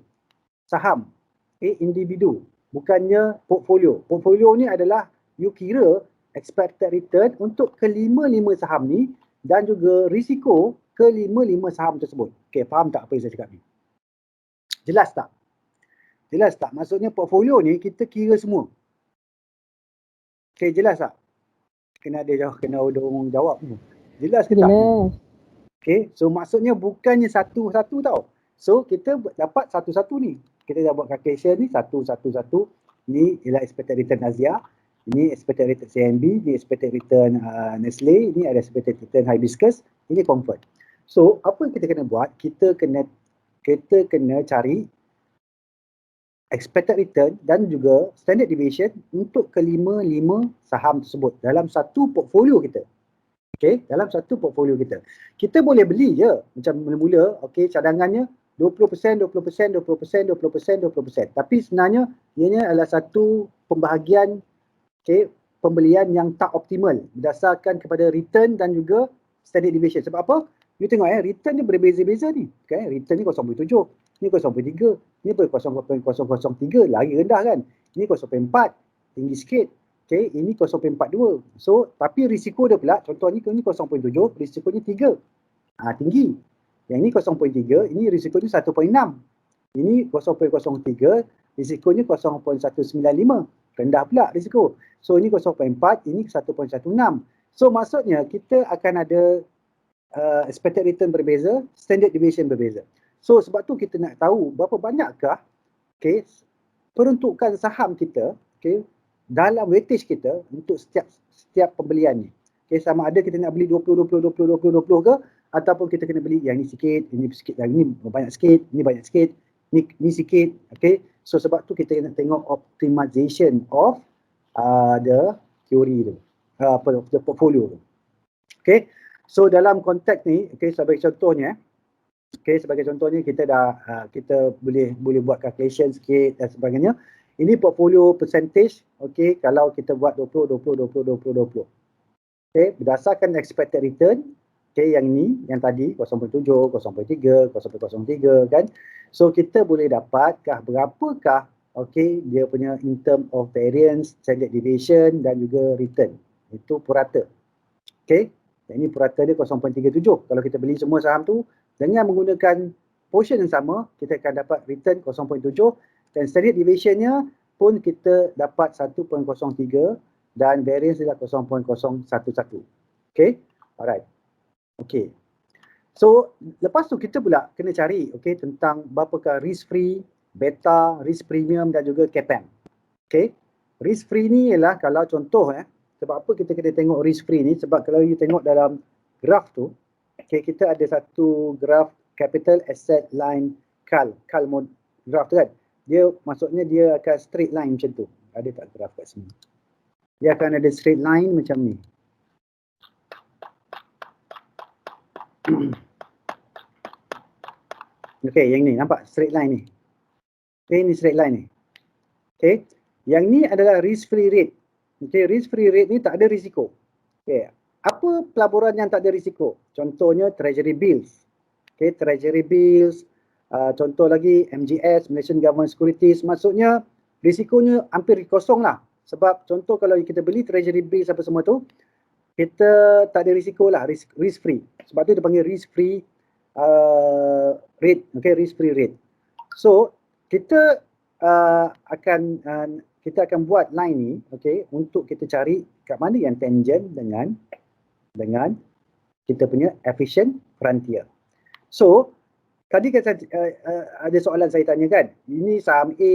saham. Okey, individu. Bukannya portfolio. Portfolio ni adalah you kira expected return untuk kelima-lima saham ni dan juga risiko kelima-lima saham tersebut. Okey, faham tak apa yang saya cakap ni? Jelas tak? Jelas tak? Maksudnya portfolio ni kita kira semua. Okey, jelas tak? Kena ada orang jawab ni. Jelas ke tak? Okey, so maksudnya bukannya satu-satu tau. So kita dapat satu-satu ni. Kita dah buat calculation ni, satu. Ni ialah expected return Azia. Ini expected return CNB, ini expected return Nestle, ini ada expected return Hibiscus, ini Comfort. So, apa yang kita kena buat? Kita kena cari expected return dan juga standard deviation untuk kelima-lima saham tersebut dalam satu portfolio kita. Okey, dalam satu portfolio kita. Kita boleh beli je macam mula-mula, okey, cadangannya 20%, 20%, 20%, 20%, 20%. Tapi sebenarnya ianya adalah satu pembahagian, okey, pembelian yang tak optimal berdasarkan kepada return dan juga standard deviation. Sebab apa? You tengok return dia berbeza-beza ni. Okay, return ni 0.7, ni 0.3, ni 0.003, lagi rendah kan. Ini 0.4, tinggi sikit. Okay, ini 0.42. So, tapi risiko dia pula, contoh ni 0.7, risikonya 3. Tinggi. Yang ni 0.3, ini risikonya 1.6. Ini 0.03, risikonya 0.195. Rendah pula risiko. So, ini 0.4, ini 1.16. So, maksudnya kita akan ada expected return berbeza, standard deviation berbeza. So, sebab tu kita nak tahu berapa banyakkah peruntukan saham kita dalam weightage kita untuk setiap pembelian ni. Sama ada kita nak beli 20 ke ataupun kita kena beli yang ni sikit, ini sikit, yang ni banyak sikit, ni banyak sikit, ni sikit. So sebab tu kita nak tengok optimization of the theory tu, the portfolio tu. So dalam konteks ni, sebagai contohnya, kita boleh buat calculation sikit dan sebagainya. Ini portfolio percentage, kalau kita buat 20. Berdasarkan expected return, yang ni, yang tadi 0.7, 0.3, 0.03 kan. So kita boleh dapatkah berapakah dia punya in term of variance, standard deviation dan juga return. Itu purata. Yang ini purata dia 0.37. Kalau kita beli semua saham tu dengan menggunakan portion yang sama, kita akan dapat return 0.7 dan standard deviation-nya pun kita dapat 1.03 dan variance adalah 0.011. Alright. So, lepas tu kita pula kena cari tentang berapakah risk free, beta, risk premium dan juga CAPM. Risk free ni ialah kalau contoh sebab apa kita kena tengok risk free ni? Sebab kalau you tengok dalam graf tu, kita ada satu graf capital asset line CAL mode graf tu kan. Dia maksudnya dia akan straight line macam tu. Ada tak graf kat sini? Dia akan ada straight line macam ni. Yang ni nampak straight line ni. Ni straight line ni. Yang ni adalah risk free rate. Risk free rate ni tak ada risiko. Apa pelaburan yang tak ada risiko? Contohnya treasury bills. Treasury bills, contoh lagi MGS, Malaysian Government Securities, maksudnya risikonya hampir kosong lah. Sebab contoh kalau kita beli treasury bills apa semua tu, kita tak ada risiko lah, risk free. Sebab tu dia panggil risk free rate, risk free rate. So, kita akan buat line ni, untuk kita cari kat mana yang tangent dengan kita punya efficient frontier. So, tadi kan ada soalan saya tanya kan, ini saham A,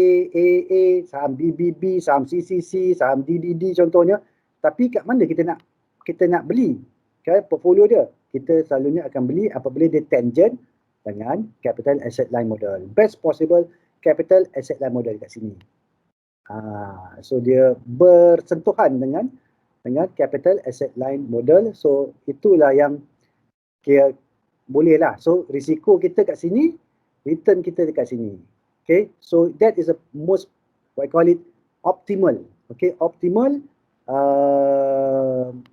saham BBB, saham CCC, saham DDD contohnya, tapi kat mana kita nak beli portfolio dia? Kita selalunya akan beli apabila dia tangent dengan capital asset line model. Best possible capital asset line model kat sini. So dia bersentuhan dengan capital asset line model. So itulah yang kira boleh lah. So risiko kita kat sini, return kita dekat sini. So that is the most, what I call it, optimal. Optimal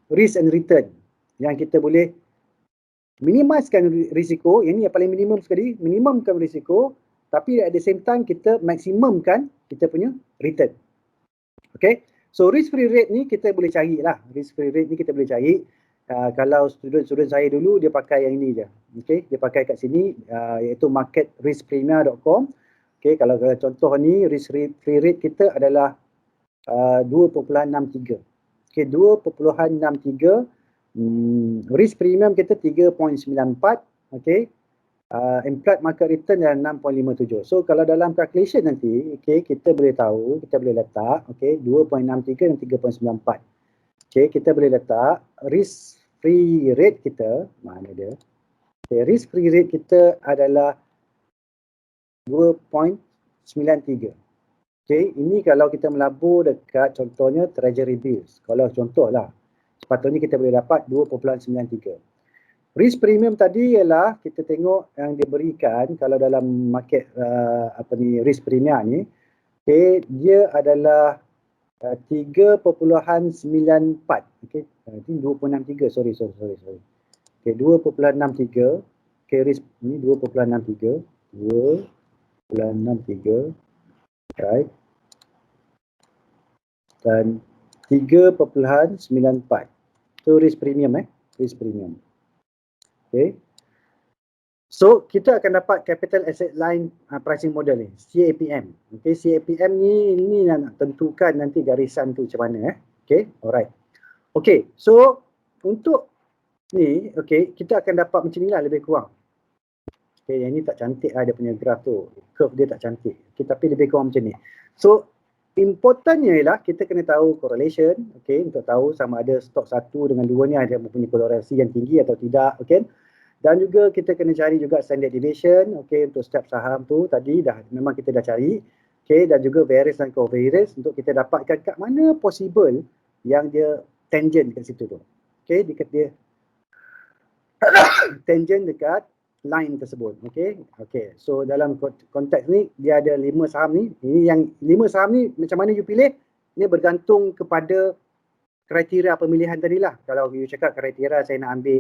risk and return yang kita boleh minimizekan risiko. Yang ni yang paling minimum sekali, minimumkan risiko, tapi at the same time kita maksimumkan kita punya return. So risk free rate ni kita boleh cari lah. Risk free rate ni kita boleh cari. Kalau student saya dulu dia pakai yang ni je. Dia pakai kat sini iaitu marketriskpremia.com. Kalau contoh ni risk free rate kita adalah 2.63. 2.63. Risk premium kita 3.94. implied market return adalah 6.57. So kalau dalam calculation nanti, okay, kita boleh tahu, kita boleh letak, okay, 2.63 dan 3.94. Okay, kita boleh letak risk free rate kita, mana dia? Okay, risk free rate kita adalah 2.93. Okay, ini kalau kita melabur dekat contohnya treasury bills. Kalau contohlah, sepatutnya kita boleh dapat 2.93. Risk premium tadi ialah kita tengok yang diberikan kalau dalam market risk premium ni, okay, dia adalah 3.94. Okay, ini 2.63, sorry. Okay, 2.63. Okay, risk ni 2.63. 2.63. Right. Dan 3.94. So risk premium risk premium. Okay. So kita akan dapat capital asset line pricing model ni, CAPM. Okay, CAPM ni nak tentukan nanti garisan tu macam mana Okay, alright. Okay, so untuk ni, okay, kita akan dapat macam ni lah lebih kurang. Okay, yang ni tak cantik lah dia punya graf tu. Curve dia tak cantik. Okay, tapi lebih kurang macam ni. So, importantnya ialah kita kena tahu correlation, okay, untuk tahu sama ada stok satu dengan dua ni ada mempunyai korelasi yang tinggi atau tidak, okay. Dan juga kita kena cari juga standard deviation, okay, untuk setiap saham tu tadi memang kita dah cari, okay, dan juga variance dan covariance untuk kita dapatkan kat mana possible yang dia tangent kat situ tu. Okay, dekat dia tangent dekat line tersebut. Okay. So dalam konteks ni dia ada 5 saham ni. Ini yang 5 saham ni macam mana you pilih? Ini bergantung kepada kriteria pemilihan tadilah. Kalau you cakap kriteria saya nak ambil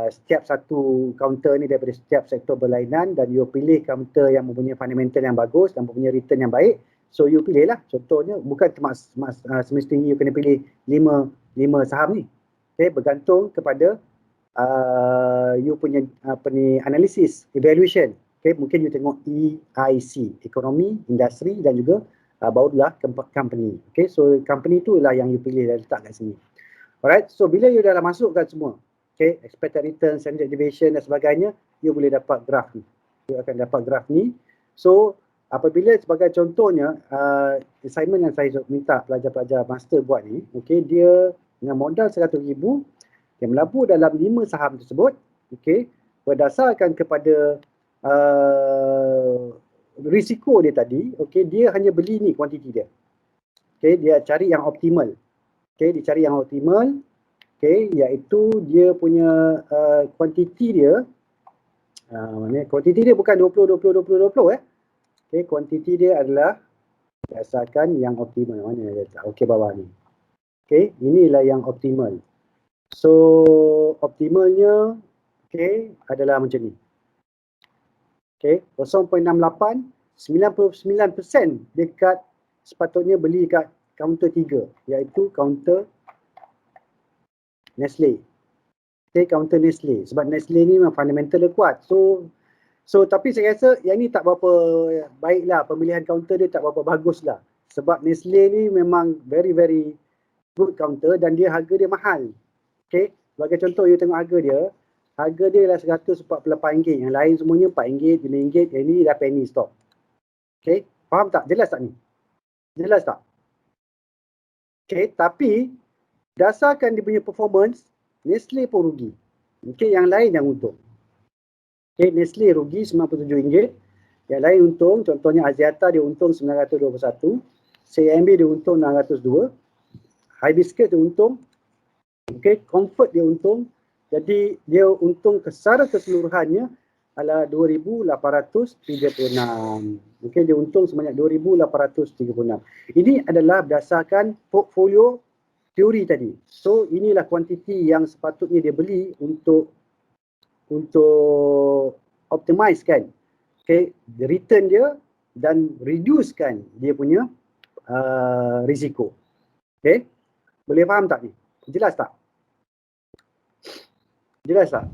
setiap satu counter ni daripada setiap sektor berlainan dan you pilih counter yang mempunyai fundamental yang bagus dan mempunyai return yang baik. So you pilih lah. Contohnya bukan semestinya you kena pilih 5 saham ni. Okay, bergantung kepada you punya analisis, evaluation. Okay, mungkin you tengok EIC, ekonomi, industri dan juga barulah company. Okay, so company tu lah yang you pilih dan letak kat sini. Alright, so bila you dah masukkan semua, okay, expected return, standard deviation dan sebagainya, you boleh dapat graf ni. You akan dapat graf ni. So apabila sebagai contohnya assignment yang saya minta pelajar-pelajar master buat ni, okay, dia dengan modal 100,000 yang melabur dalam 5 saham tersebut, okay, berdasarkan kepada risiko dia tadi, okay, dia hanya beli ni kuantiti dia. Okay, dia cari yang optimal. Okay, dia cari yang optimal, okay, iaitu dia punya kuantiti dia, kuantiti dia bukan 20. Okay, kuantiti dia adalah berdasarkan yang optimal. Mana dia letak? Okay, bawah ni. Okay, inilah yang optimal. So optimalnya, okay, adalah macam ni. Okay, 0.68, 99% dekat sepatutnya beli kat counter 3, iaitu counter Nestle. Okay, counter Nestle. Sebab Nestle ni memang fundamental dia kuat. So tapi saya rasa yang ni tak berapa baiklah, pemilihan counter dia tak berapa baguslah. Sebab Nestle ni memang very good counter dan dia harga dia mahal. Okay, sebagai contoh you tengok harga dia ialah RM148. Yang lain semuanya RM4, RM5, yang ni dah penny stock. Okay, faham tak? Jelas tak ni? Jelas tak? Okay, tapi dasarkan dia punya performance, Nestle pun rugi. Okay, yang lain yang untung. Okay, Nestle rugi RM97. Yang lain untung, contohnya Axiata dia untung RM921. CIMB dia untung RM602. Hibiscus dia untung. Okay, Comfort dia untung. Jadi dia untung secara keseluruhannya adalah 2,836. Okay, dia untung sebanyak 2,836. Ini adalah berdasarkan portfolio teori tadi. So inilah kuantiti yang sepatutnya dia beli untuk optimize kan, okay, return dia dan reduce kan dia punya risiko. Okay, boleh faham tak ni? Jelas tak? Jelas tak?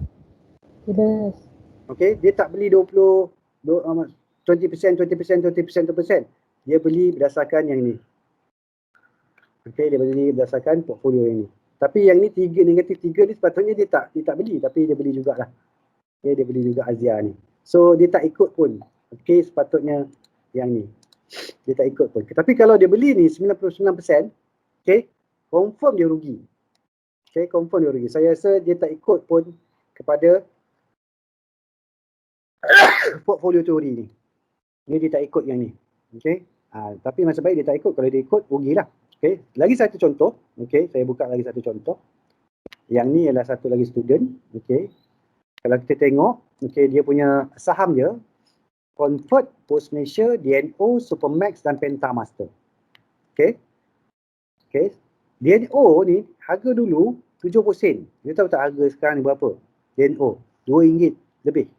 Jelas. Okay, dia tak beli 20%. Dia beli berdasarkan yang ni. Okay, dia beli berdasarkan portfolio yang ni. Tapi yang ni negatif 3 ni sepatutnya dia tak beli, tapi dia beli jugalah. Okay, dia beli juga Azia ni. So dia tak ikut pun. Okay, sepatutnya yang ni. Dia tak ikut pun. Tapi kalau dia beli ni 99%, okay, confirm dia rugi. Okay, confirm dia rugi. Saya rasa dia tak ikut pun kepada portfolio teori ni. Dia tak ikut yang ni. Okay. Tapi masa baik dia tak ikut. Kalau dia ikut, rugilah. Okay. Lagi satu contoh. Okay. Saya buka lagi satu contoh. Yang ni adalah satu lagi student. Okay. Kalau kita tengok, okay, dia punya saham dia, Convert, Post Malaysia, DNO, Supermax dan Pentamaster. Okay. Okay. DNO ni harga dulu 70 sen. Dia tahu tak harga sekarang ni berapa? DNO RM2 lebih.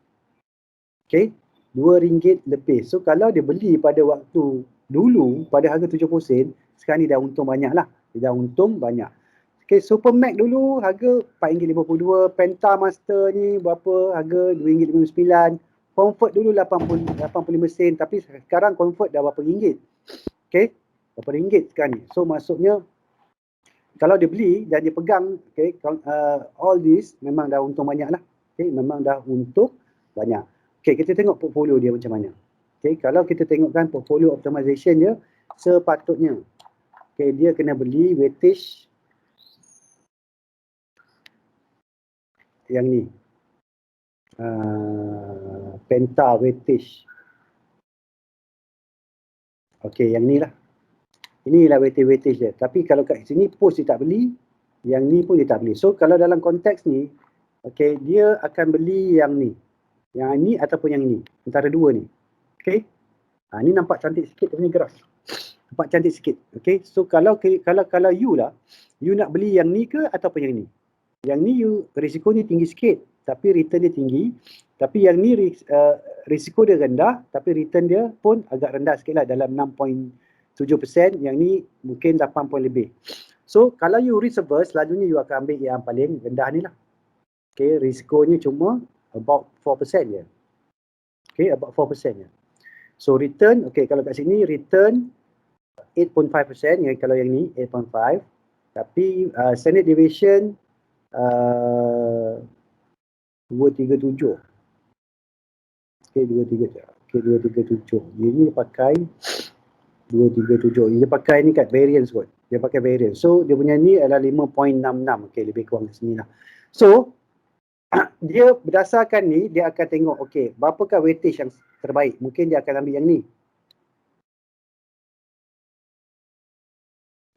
Okay, RM2 lebih. So kalau dia beli pada waktu dulu pada harga 70 sen, sekarang ni dah untung banyak lah. Dia dah untung banyak. Okay, Supermax dulu harga RM4.52, Pentamaster ni berapa? Harga RM2.59. Comfort dulu 85 sen, tapi sekarang Comfort dah berapa ringgit? Okay, berapa ringgit sekarang ni? So maksudnya kalau dia beli dan dia pegang, okay, all this memang dah untung banyak lah. Okay, memang dah untung banyak. Okay, kita tengok portfolio dia macam mana. Okay, kalau kita tengokkan portfolio optimization dia, sepatutnya okay, dia kena beli weightage yang ni. Penta weightage. Okay, yang ni lah. Inilah weightage dia. Tapi kalau kat sini post dia tak beli, yang ni pun dia tak beli. So kalau dalam konteks ni, okay, dia akan beli yang ni. Yang ni ataupun yang ni. Antara dua ni. Okay. Ni nampak cantik sikit dia punya graf. Nampak cantik sikit. Okay. So kalau you lah, you nak beli yang ni ke ataupun yang ni? Yang ni you risikonya tinggi sikit. Tapi return dia tinggi. Tapi yang ni risiko dia rendah. Tapi return dia pun agak rendah sikit lah. Dalam 6.7%. Yang ni mungkin 8 point lebih. So kalau you risk averse, selalunya you akan ambil yang paling rendah ni lah. Okay. Risikonya cuma about 4% je. Okay, about 4% je. So return, okay, kalau kat sini return 8.5%, kalau yang ni 8.5. Tapi standard deviation 237. Okay, 237. Ini dia pakai 237. Dia pakai ni kat variance kot. Dia pakai variance. So dia punya ni adalah 5.66. Okay, lebih kurang kat sini lah. So dia berdasarkan ni, dia akan tengok, okay, berapakah weightage yang terbaik. Mungkin dia akan ambil yang ni.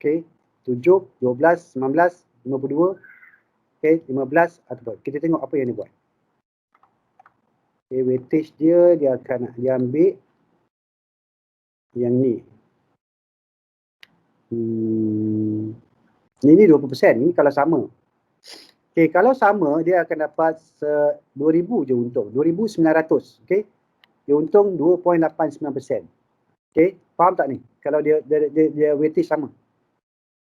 Okay, 7, 12, 19, 52, okay, 15, atau kita tengok apa yang dia buat. Okay, weightage dia akan ambil yang ni. Ini 20%, ni kalau sama. Okay, kalau sama, dia akan dapat 2,000 je untung. 2,900. Okay. Dia untung 2.89%. Okay. Faham tak ni? Kalau dia weightage sama.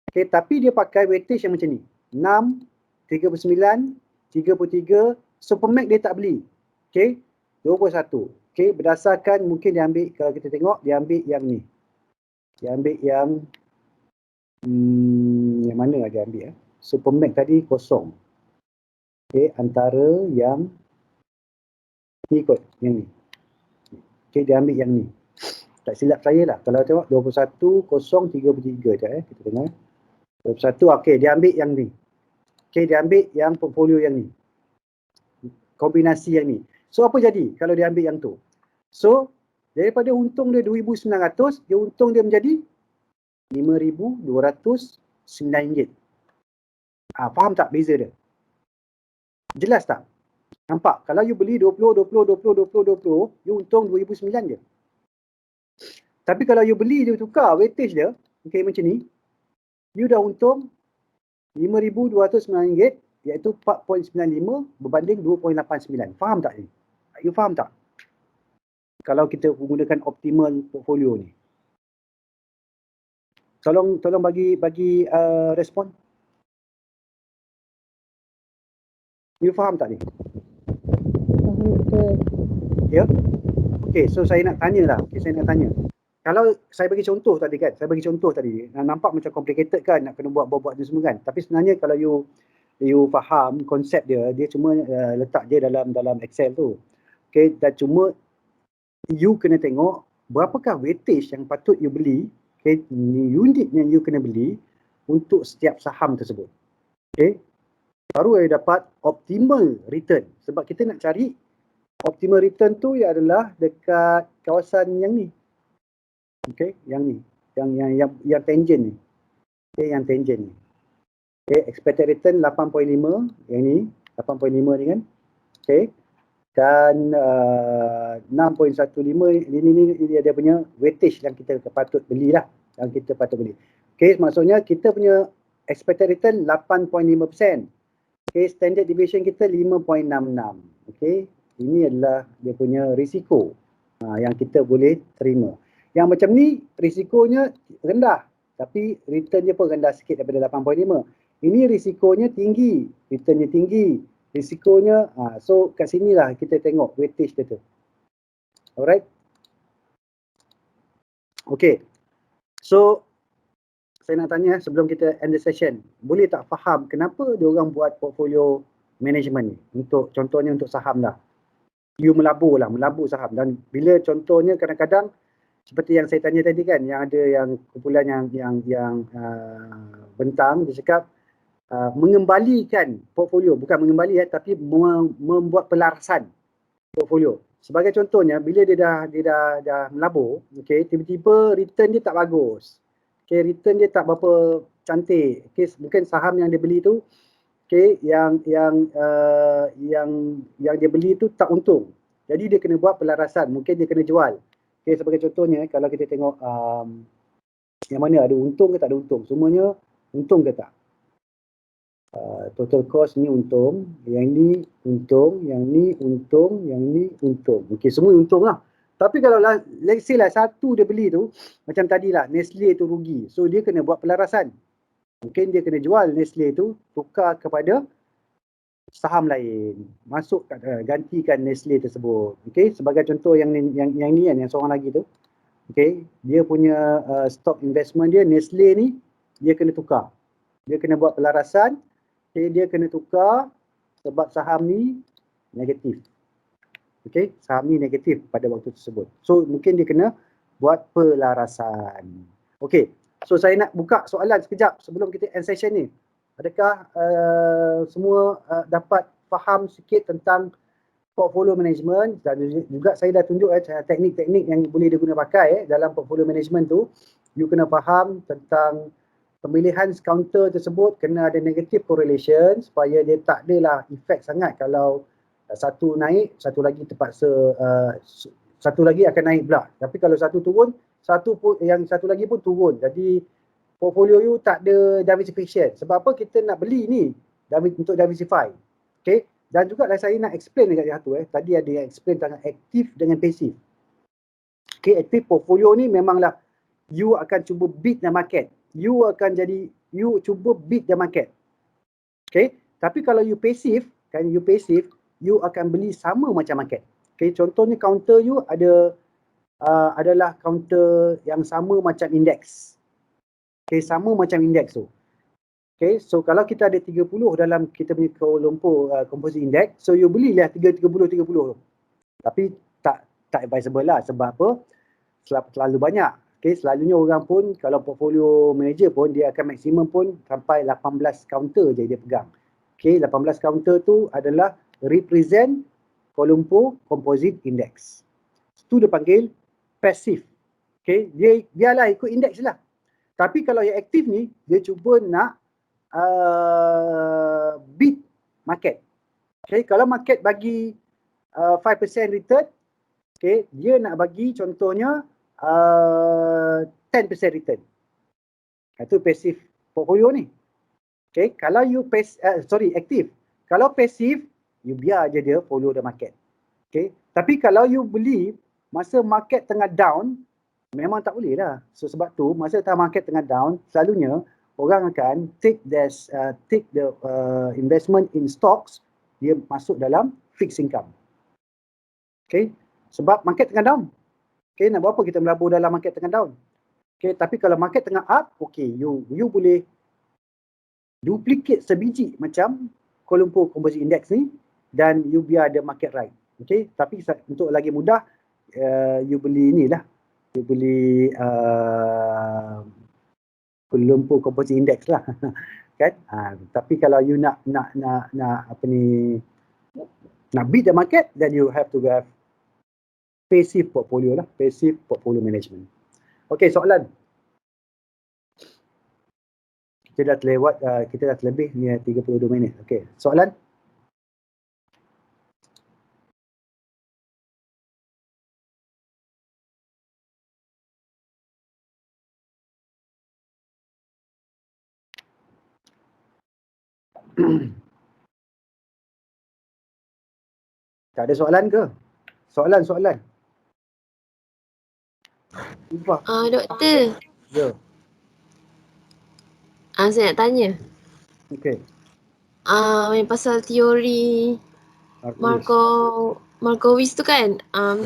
Okay. Tapi dia pakai weightage yang macam ni. 6, 39, 33. Supermax dia tak beli. Okay. 21. Okay. Berdasarkan mungkin dia ambil, kalau kita tengok, dia ambil yang ni. Dia ambil yang mana dia ambil? Supermax tadi kosong. Okay, antara yang ni kot, yang ni. Okay, dia ambil yang ni. Tak silap saya lah. Kalau tengok 21.033 je kita tengok. 21, okay, dia ambil yang ni. Okay, dia ambil yang portfolio yang ni. Kombinasi yang ni. So, apa jadi kalau dia ambil yang tu? So, daripada untung dia 2,900, dia untung dia menjadi RM5,209. Faham tak beza dia? Jelas tak? Nampak? Kalau you beli 20, you untung 2,009 je. Tapi kalau you beli, dia tukar weightage dia, okay, macam ni, you dah untung RM5,209, iaitu 4.95 berbanding 2.89. Faham tak ni? You faham tak? Kalau kita menggunakan optimal portfolio ni. Tolong bagi respon. You faham tak ni? Ya? Okay, so saya nak tanya lah. Okay, saya nak tanya. Kalau saya bagi contoh tadi kan, nampak macam complicated kan, nak kena buat ni semua kan. Tapi sebenarnya kalau you you faham konsep dia, dia cuma letak je dalam Excel tu. Okay, dan cuma you kena tengok berapakah weightage yang patut you beli, okay, unit yang you kena beli untuk setiap saham tersebut. Okay, baru you dapat optimal return. Sebab kita nak cari optimal return tu adalah dekat kawasan yang ni. Okay, yang ni. Yang tangent ni. Okay, yang tangent ni. Okay, expected return 8.5, yang ni 8.5 ni kan. Okay, dan 6.15 ini dia punya weightage yang kita patut beli lah, yang kita patut beli. Okay, maksudnya kita punya expected return 8.5%. Okay, standard deviation kita 5.66. Okay, ini adalah dia punya risiko yang kita boleh terima. Yang macam ni risikonya rendah, tapi return dia pun rendah sikit daripada 8.5. Ini risikonya tinggi, returnnya tinggi, risikonya, so kat sinilah kita tengok weightage dia tu. Alright. Okay. So, saya nak tanya sebelum kita end the session, boleh tak faham kenapa dia orang buat portfolio management ni? Untuk contohnya untuk saham lah. You melabur saham. Dan bila contohnya kadang-kadang seperti yang saya tanya tadi kan, yang ada yang kumpulan yang bentang, dia cakap mengembalikan portfolio, bukan mengembali tapi membuat pelarasan portfolio. Sebagai contohnya, bila dia dah melabur, okay, tiba-tiba return dia tak bagus. Okay, return dia tak berapa cantik. Okay, mungkin saham yang dia beli tu, okay, yang dia beli tu tak untung. Jadi dia kena buat pelarasan, mungkin dia kena jual. Okay, sebagai contohnya, kalau kita tengok yang mana ada untung ke tak ada untung, semuanya untung ke tak? Total cost ni untung, yang ni untung, yang ni untung, yang ni untung. Okey, semua untung lah. Tapi kalau let's say lah satu dia beli tu, macam tadi lah, Nestle tu rugi. So dia kena buat pelarasan. Mungkin dia kena jual Nestle tu, tukar kepada saham lain. Masuk, gantikan Nestle tersebut. Okey, sebagai contoh yang ni kan, yang seorang lagi tu. Okey, dia punya stock investment dia, Nestle ni, dia kena tukar. Dia kena buat pelarasan. Okay, dia kena tukar sebab saham ni negatif. Okay, saham ni negatif pada waktu tersebut. So, mungkin dia kena buat pelarasan. Okay, so saya nak buka soalan sekejap sebelum kita end session ni. Adakah semua dapat faham sikit tentang portfolio management, dan juga saya dah tunjuk teknik-teknik yang boleh diguna pakai dalam portfolio management tu. You kena faham tentang pemilihan counter tersebut kena ada negative correlation supaya dia tak adalah efek sangat kalau satu naik, satu lagi terpaksa satu lagi akan naik pula. Tapi kalau satu turun, yang satu lagi pun turun. Jadi portfolio you tak ada diversification. Sebab apa kita nak beli ni untuk diversify. Okay? Dan juga saya nak explain dekat satu tadi ada yang explain tentang aktif dengan pasif. Okay, aktif portfolio ni memanglah you akan cuba beat the market. You cuba beat the market. Okay, tapi kalau you pasif, you akan beli sama macam market. Okay, contohnya counter you adalah counter yang sama macam indeks. Okay, sama macam indeks tu. Okay, so kalau kita ada 30 dalam kita punya Kuala Lumpur composite index, so you belilah 30 tu. Tapi tak advisable lah. Sebab apa? Terlalu banyak. Okay, selalunya orang pun kalau portfolio manager pun dia akan maksimum pun sampai 18 counter je dia pegang. Okay, 18 counter tu adalah represent Kuala Lumpur Composite Index. Itu dia panggil passive. Okay, biarlah ikut indeks lah. Tapi kalau yang aktif ni, dia cuba nak beat market. Okay, kalau market bagi 5% return, okay, dia nak bagi contohnya 10% return. Itu passive portfolio ni. Okay, kalau you aktif. Kalau passive, you biar je dia follow the market. Okay, tapi kalau you beli masa market tengah down, memang tak boleh lah. So sebab tu masa market tengah down, selalunya orang akan take the investment in stocks, dia masuk dalam fixed income. Okay, sebab market tengah down. Okay, nak buat apa kita melabur dalam market tengah down? Okay, tapi kalau market tengah up, okay, you boleh duplicate sebiji macam Kuala Lumpur Composite Index ni dan you biar ada market right. Okay, tapi untuk lagi mudah you beli inilah, you beli Kuala Lumpur Composite Index lah. Kan? Tapi kalau you nak apa ni, nak beat the market, then you have to have passive portfolio lah, passive portfolio management. Okay, soalan. Kita dah terlewat, kita dah terlebih ni 32 minit. Okay, soalan? Tak ada soalan ke? Soalan. Doktor. Ya. Saya nak tanya. Okey. Main pasal teori Markowitz tu kan.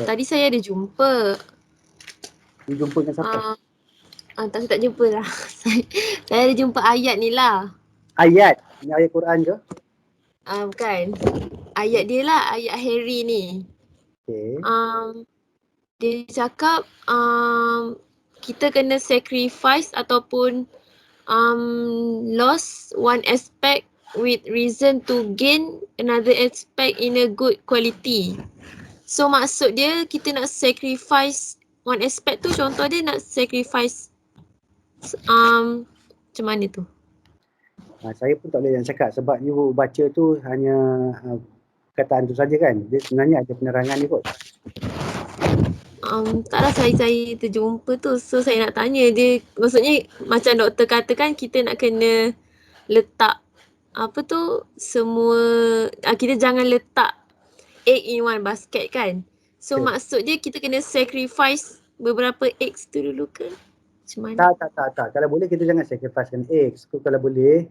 Tadi saya ada jumpa. You jumpa dengan siapa? Saya tak jumpa lah. Saya ada jumpa ayat ni lah. Ayat? Ini ayat Quran ke? Bukan. Ayat dia lah, ayat Harry ni. Okay. Dia cakap kita kena sacrifice ataupun lost one aspect with reason to gain another aspect in a good quality. So maksud dia kita nak sacrifice one aspect tu, contoh dia nak sacrifice macam mana tu? Saya pun tak boleh nak cakap sebab you baca tu hanya perkataan tu saja kan. Dia sebenarnya ada penerangan dia kot. Taklah saya terjumpa tu. So saya nak tanya dia, maksudnya macam doktor katakan kita nak kena letak apa tu, semua kita jangan letak egg in one basket kan. So maksud dia kita kena sacrifice beberapa eggs tu dulu ke? Macam mana? Tak. Kalau boleh kita jangan sacrificekan eggs. Kalau boleh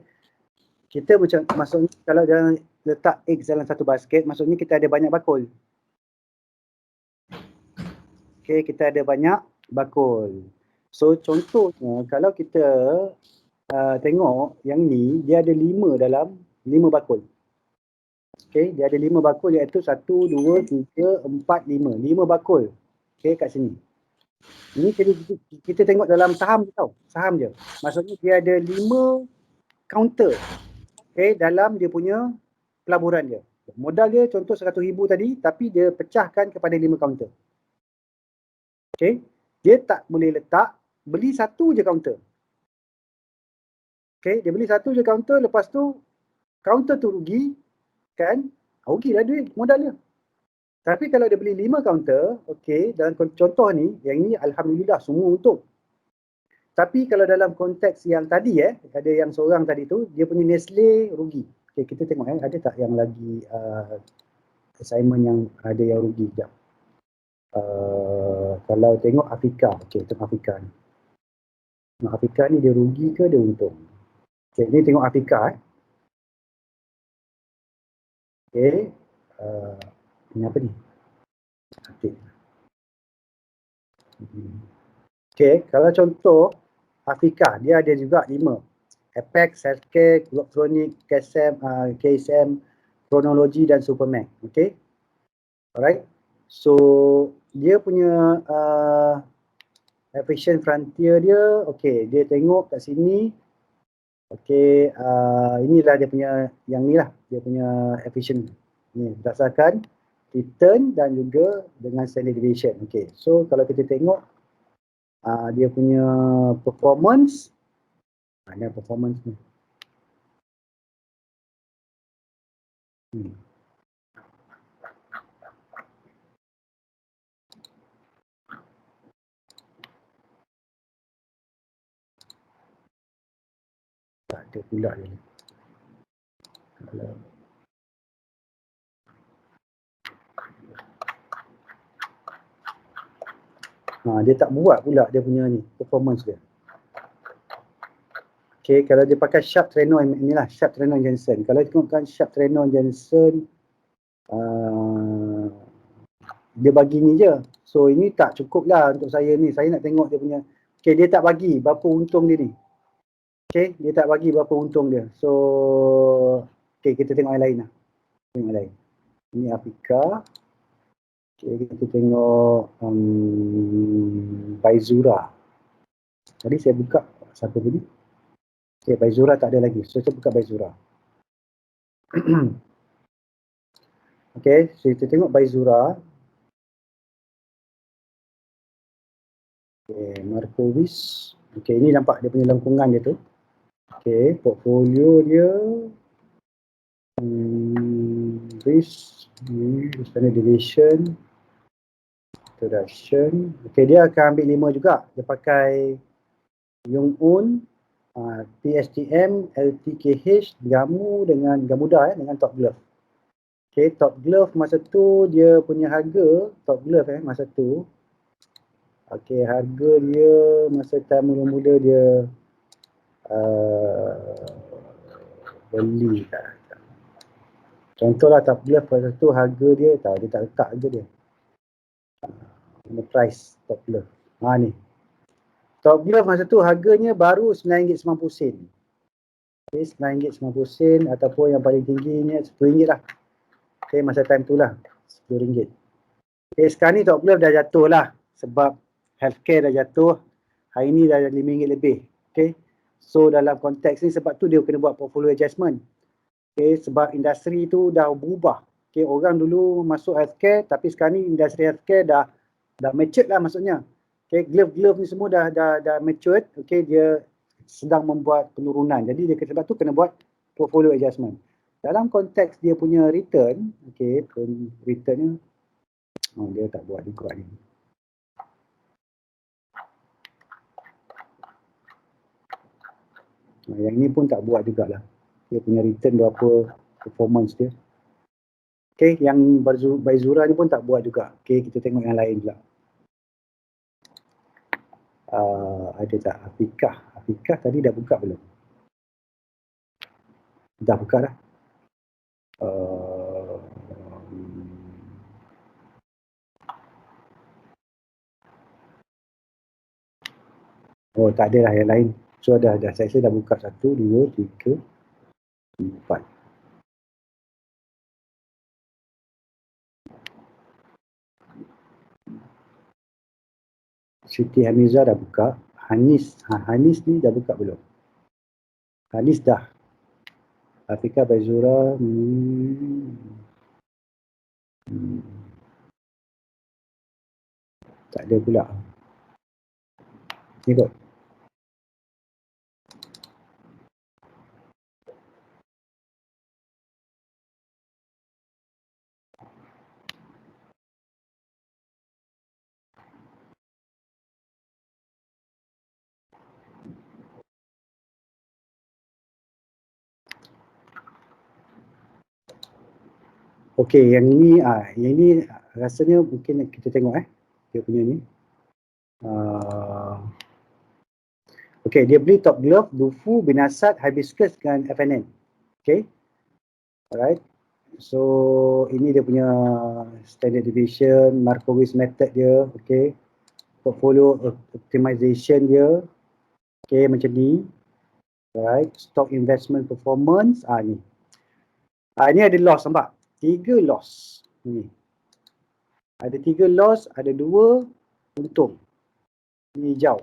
kita macam, maksudnya kalau jangan letak eggs dalam satu basket, maksudnya kita ada banyak bakul. Okay, kita ada banyak bakul. So contohnya kalau kita tengok yang ni, dia ada 5 dalam 5 bakul. Okay, dia ada 5 bakul iaitu 1, 2, 3, 4, 5. 5 bakul. Okay, kat sini. Ini kita tengok dalam saham je tau. Saham je. Maksudnya dia ada 5 counter. Okay, dalam dia punya pelaburan dia. Modal dia contoh 100,000 tadi, tapi dia pecahkan kepada 5 counter. Okay, dia tak boleh letak, beli satu je counter. Okay, dia beli satu je counter, lepas tu counter tu rugi, kan? Rugi lah duit, modal dia. Tapi kalau dia beli 5 counter, okay, dalam contoh ni, yang ni alhamdulillah semua untung. Tapi kalau dalam konteks yang tadi ada yang seorang tadi tu, dia punya Nestle rugi. Okay, kita tengok ada tak yang lagi assignment yang ada yang rugi. Sekejap. Kalau tengok Afrika, okay, tengok Afrika ni. Tengok Afrika ni dia rugi ke dia untung? Okay, ni tengok Afrika Okay, ini apa ni? Okay, kalau contoh Afrika, dia ada juga 5. Apex, Healthcare, Electronic, KSM, Chronology dan Supermax. Okay. Alright. So, dia punya efficient frontier dia, okay, dia tengok kat sini. Okay, inilah dia punya, yang ni lah, dia punya efficient. Ni, berdasarkan return dan juga dengan standard deviation. Okay, so kalau kita tengok dia punya performance, ada performance ni. Tak ada pula dia ni. Dia tak buat pula dia punya ni, performance dia. Okay, kalau dia pakai Sharp, Trenon, inilah Sharp, Trenon, Jensen. Kalau tengokkan Sharp, Trenon, Jensen, dia bagi ni je. So ini tak cukup lah untuk saya ni. Saya nak tengok dia punya, okay, dia tak bagi berapa untung dia ni. Okay, dia tak bagi berapa untung dia. So, okay, kita tengok yang lain lah. Tengok yang lain. Ini Afrika. Okay, kita tengok Baizura. Tadi saya buka satu tadi. Okay, Baizura tak ada lagi. So, saya buka Baizura. Okay, so kita tengok Baizura. Okay, Markowitz. Okay, ini nampak dia punya lengkungan dia tu. Okay, portfolio dia. Risk, standard deviation, introduction. Okay, dia akan ambil 5 juga. Dia pakai Yung-Un, PSTM, LTKH, Gamu dengan Gamuda dengan Top Glove. Okay, Top Glove masa tu dia punya harga, Top Glove masa tu. Okay, harga dia masa time mula-mula dia beli tak. Contohlah Top Glove pada tu harga dia dia tak letak harga dia. Price Top Glove. Ni. Top Glove masa tu harganya baru RM9.90. Okay, RM9.90 ataupun yang paling tingginya RM10 lah. Okay, masa time tu lah RM10. Okay, sekarang ni Top Glove dah jatuh lah sebab healthcare dah jatuh. Hari ni dah RM5 lebih. Okay. So dalam konteks ni sebab tu dia kena buat portfolio adjustment. Okay, sebab industri tu dah berubah. Okay, orang dulu masuk healthcare tapi sekarang ni industri healthcare dah matured lah maksudnya. Okay, glove ni semua dah matured. Okay, dia sedang membuat penurunan. Jadi dia sebab tu kena buat portfolio adjustment. Dalam konteks dia punya return, okay, returnnya dia tak buat juga ni. Yang ni pun tak buat jugalah. Dia punya return berapa performance dia. Okay, yang Baizura ni pun tak buat juga. Okay, kita tengok yang lain pula. Ada tak? Afrika tadi dah buka belum? Dah buka dah. Oh, tak ada lah yang lain. So dah saya dah buka 1, 2, 3, 4. Siti Hamiza dah buka. Hanis ni dah buka belum? Hanis dah. Afrika Baizura. Tak ada pula. Ni kot. Okey, yang ini rasanya mungkin kita tengok dia punya ni. Okey, dia beli Top Glove, Dufu, Binasat, Hibiscus dengan FNN. Okey. Alright. So ini dia punya standard deviation, Markowitz method dia, okey. Portfolio optimization dia. Okey, macam ni. Alright, stock investment performance ni. Ini ada loss, nampak? 3 loss. Ni. Ada 3 loss, ada 2 untung. Ini hijau.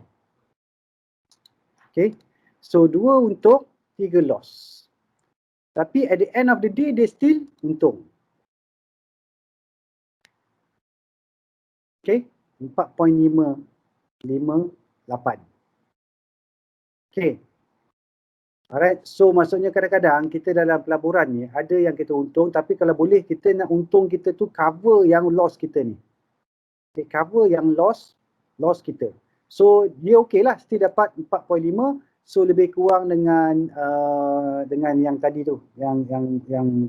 Okay. So 2 untung, 3 loss. Tapi at the end of the day, dia still untung. Okay. 4.558. Okay. Alright, so maksudnya kadang-kadang kita dalam pelaburan ni ada yang kita untung, tapi kalau boleh kita nak untung kita tu cover yang loss kita ni. Okay, cover yang loss kita. So dia okey lah, still dapat 4.5, so lebih kurang dengan yang tadi tu, yang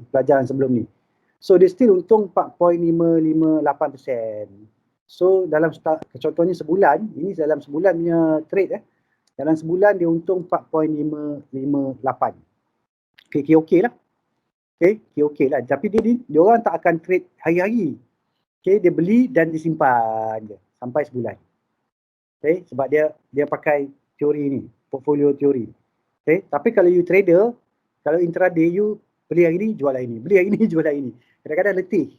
pelajaran sebelum ni. So dia still untung 4.558%. So dalam contohnya sebulan, ini dalam sebulan punya trade dalam sebulan dia untung 4.558. Okey lah. Okey lah. Tapi dia orang tak akan trade hari-hari. Okay, dia beli dan disimpan je sampai sebulan. Okay, sebab dia pakai teori ni, portfolio teori. Okay, tapi kalau you trader, kalau intraday you beli hari ni, jual hari ni, beli hari ni, jual hari ni. Kadang-kadang letih,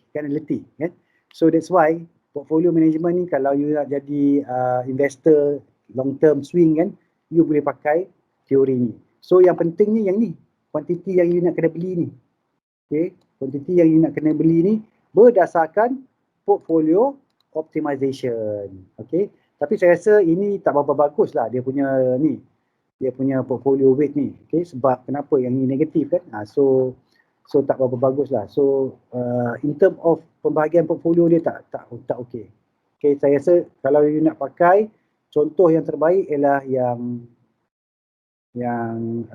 kan? So that's why portfolio management ni kalau you nak jadi investor long term swing kan, you boleh pakai teori ni. So yang penting ni yang ni, kuantiti yang you nak kena beli ni. Okay, kuantiti yang you nak kena beli ni berdasarkan portfolio optimization. Okay, tapi saya rasa ini tak berapa bagus lah dia punya ni. Dia punya portfolio weight ni. Okay, sebab kenapa yang ni negatif kan? So tak berapa bagus lah. So in term of pembahagian portfolio dia tak okey. Okay, saya rasa kalau you nak pakai, contoh yang terbaik ialah yang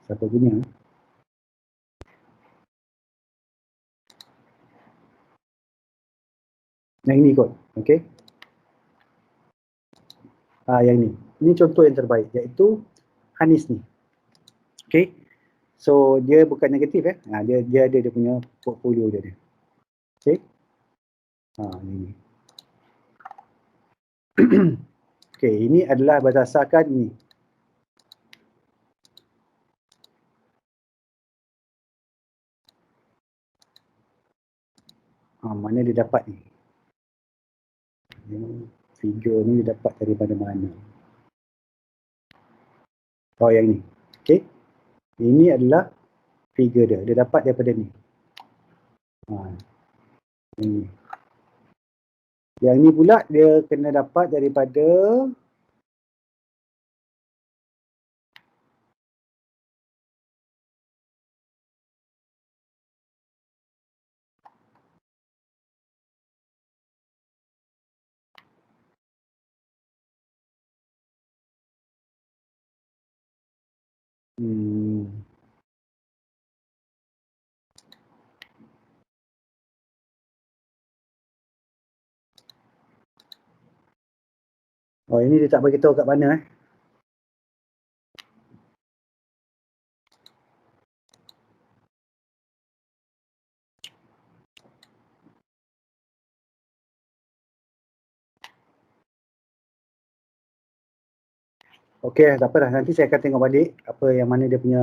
siapa punya? Yang ini kot, okay? Yang ni. Ini contoh yang terbaik iaitu Hanis ni. Okay. So dia bukan negatif dia ada dia punya portfolio dia. Okay. Ini. Okay, ini adalah berdasarkan ni. Mana dia dapat ni? Figure ni dia dapat dari mana-mana. Oh, yang ni. Okay. Ini adalah figure dia. Dia dapat daripada ni. Ini. Yang ni pula dia kena dapat daripada oh, ini dia tak beritahu kat mana Okey, tak apa dah. Nanti saya akan tengok balik apa yang mana dia punya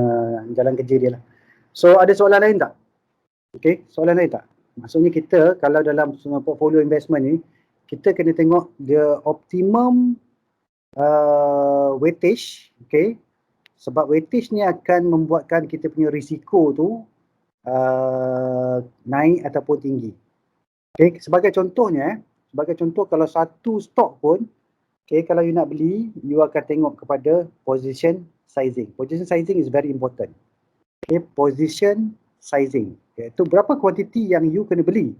jalan kerja dia lah. So, ada soalan lain tak? Okey, soalan lain tak? Maksudnya kita kalau dalam portfolio investment ni, kita kena tengok dia optimum weightage, okey? Sebab weightage ni akan membuatkan kita punya risiko tu naik ataupun tinggi. Okey, sebagai contohnya, kalau satu stok pun, okay, kalau you nak beli, you akan tengok kepada position sizing. Position sizing is very important. Okay, position sizing. Iaitu berapa kuantiti yang you kena beli.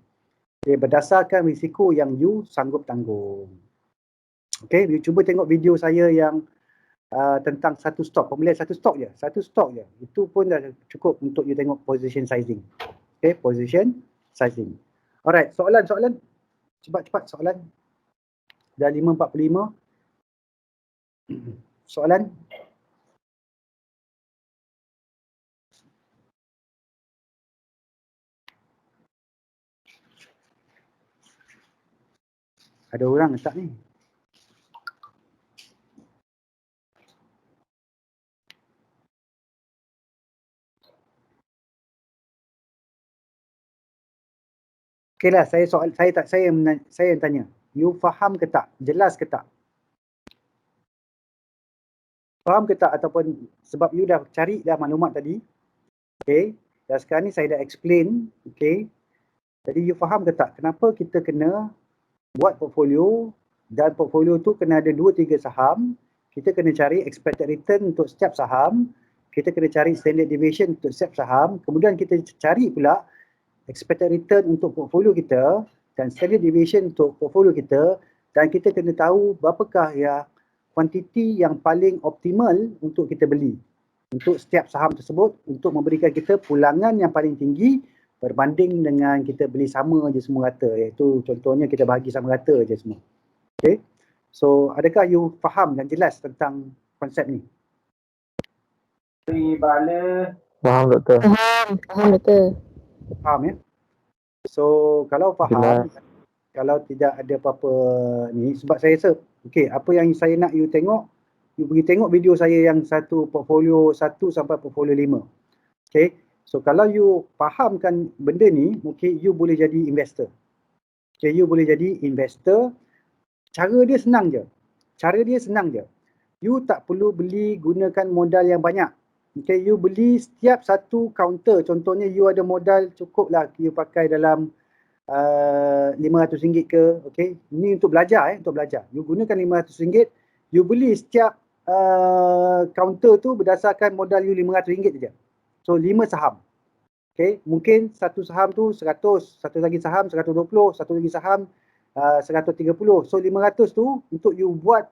Okay, berdasarkan risiko yang you sanggup tanggung. Okay, you cuba tengok video saya yang tentang satu stok, pembelian satu stok je. Itu pun dah cukup untuk you tengok position sizing. Okay, position sizing. Alright, soalan. Cepat soalan. Dah 5.45. Soalan? Ada orang tak ni? Okeylah, saya yang tanya. You faham ke tak? Jelas ke tak? Faham ke tak ataupun sebab you dah cari dah maklumat tadi. Okey. Dan sekarang ni saya dah explain, okey. Jadi you faham ke tak kenapa kita kena buat portfolio dan portfolio tu kena ada 2-3 saham. Kita kena cari expected return untuk setiap saham. Kita kena cari standard deviation untuk setiap saham. Kemudian kita cari pula expected return untuk portfolio kita dan standard deviation untuk portfolio kita, dan kita kena tahu berapakah ya kuantiti yang paling optimal untuk kita beli untuk setiap saham tersebut untuk memberikan kita pulangan yang paling tinggi berbanding dengan kita beli sama je semua rata, iaitu contohnya kita bahagi sama rata je semua. Okay, so adakah you faham dan jelas tentang konsep ni? Faham doktor. Faham doktor. Faham ya? So kalau faham, kalau tidak ada apa-apa ni, sebab saya rasa, okey, apa yang saya nak you tengok, you pergi tengok video saya yang satu portfolio 1 sampai portfolio 5. Okey, so kalau you fahamkan benda ni, okay, you boleh jadi investor. Okay, you boleh jadi investor. Cara dia senang je. You tak perlu beli gunakan modal yang banyak. Okay, you beli setiap satu counter. Contohnya you ada modal cukup lah you pakai dalam RM500 ke. Okay, ini untuk belajar untuk belajar. You gunakan RM500, you beli setiap counter tu berdasarkan modal you RM500 je. So 5 saham. Okay, mungkin satu saham tu 100, satu lagi saham 120, satu lagi saham 130. So 500 tu untuk you buat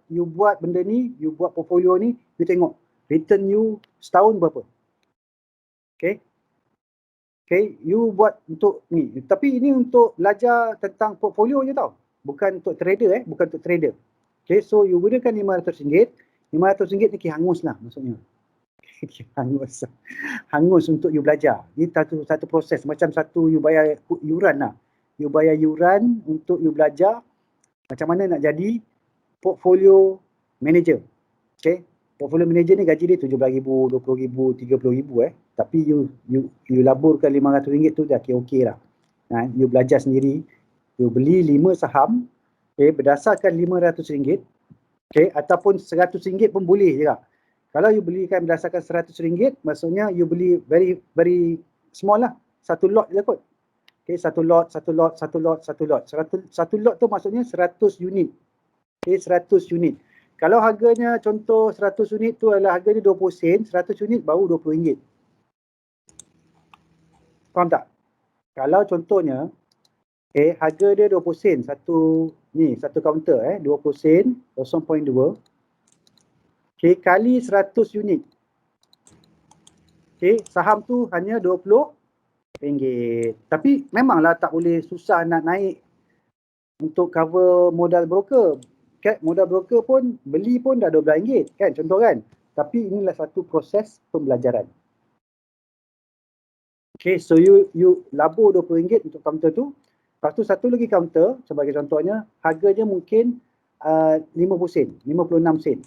benda ni, you buat portfolio ni, you tengok return you setahun berapa. Okay. Okay, you buat untuk ni. Tapi ini untuk belajar tentang portfolio je tau. Bukan untuk trader bukan untuk trader. Okay, so you gunakan RM500. RM500 ni hangus lah maksudnya. Hangus untuk you belajar. Ini satu proses. Macam satu you bayar yuran lah. You bayar yuran untuk you belajar macam mana nak jadi portfolio manager. Okay. Portfolio manager ni gaji dia RM17,000, RM20,000, RM30,000 Tapi you laburkan RM500 tu dah okey lah. You belajar sendiri. You beli 5 saham. Okay, berdasarkan RM500. Okay, ataupun RM100 pun boleh juga. Kalau you belikan berdasarkan RM100, maksudnya you beli very small lah. Satu lot je kot. Okay, satu lot. Satu lot tu maksudnya 100 unit. Okay, 100 unit. Kalau harganya contoh 100 unit tu adalah harganya 20 sen, 100 unit baru RM20. Faham tak? Kalau contohnya, harga dia 20 sen, satu counter 20 sen, 0.2. Okay, kali 100 unit. Okay, saham tu hanya RM20. Tapi memanglah tak boleh susah nak naik untuk cover modal broker. Kan, modal broker pun beli pun dah RM12 kan, contoh kan. Tapi inilah satu proses pembelajaran. Okay, so you labur RM20 untuk counter tu. Lepas tu satu lagi counter, sebagai contohnya, harganya mungkin 50 sen, 56 sen.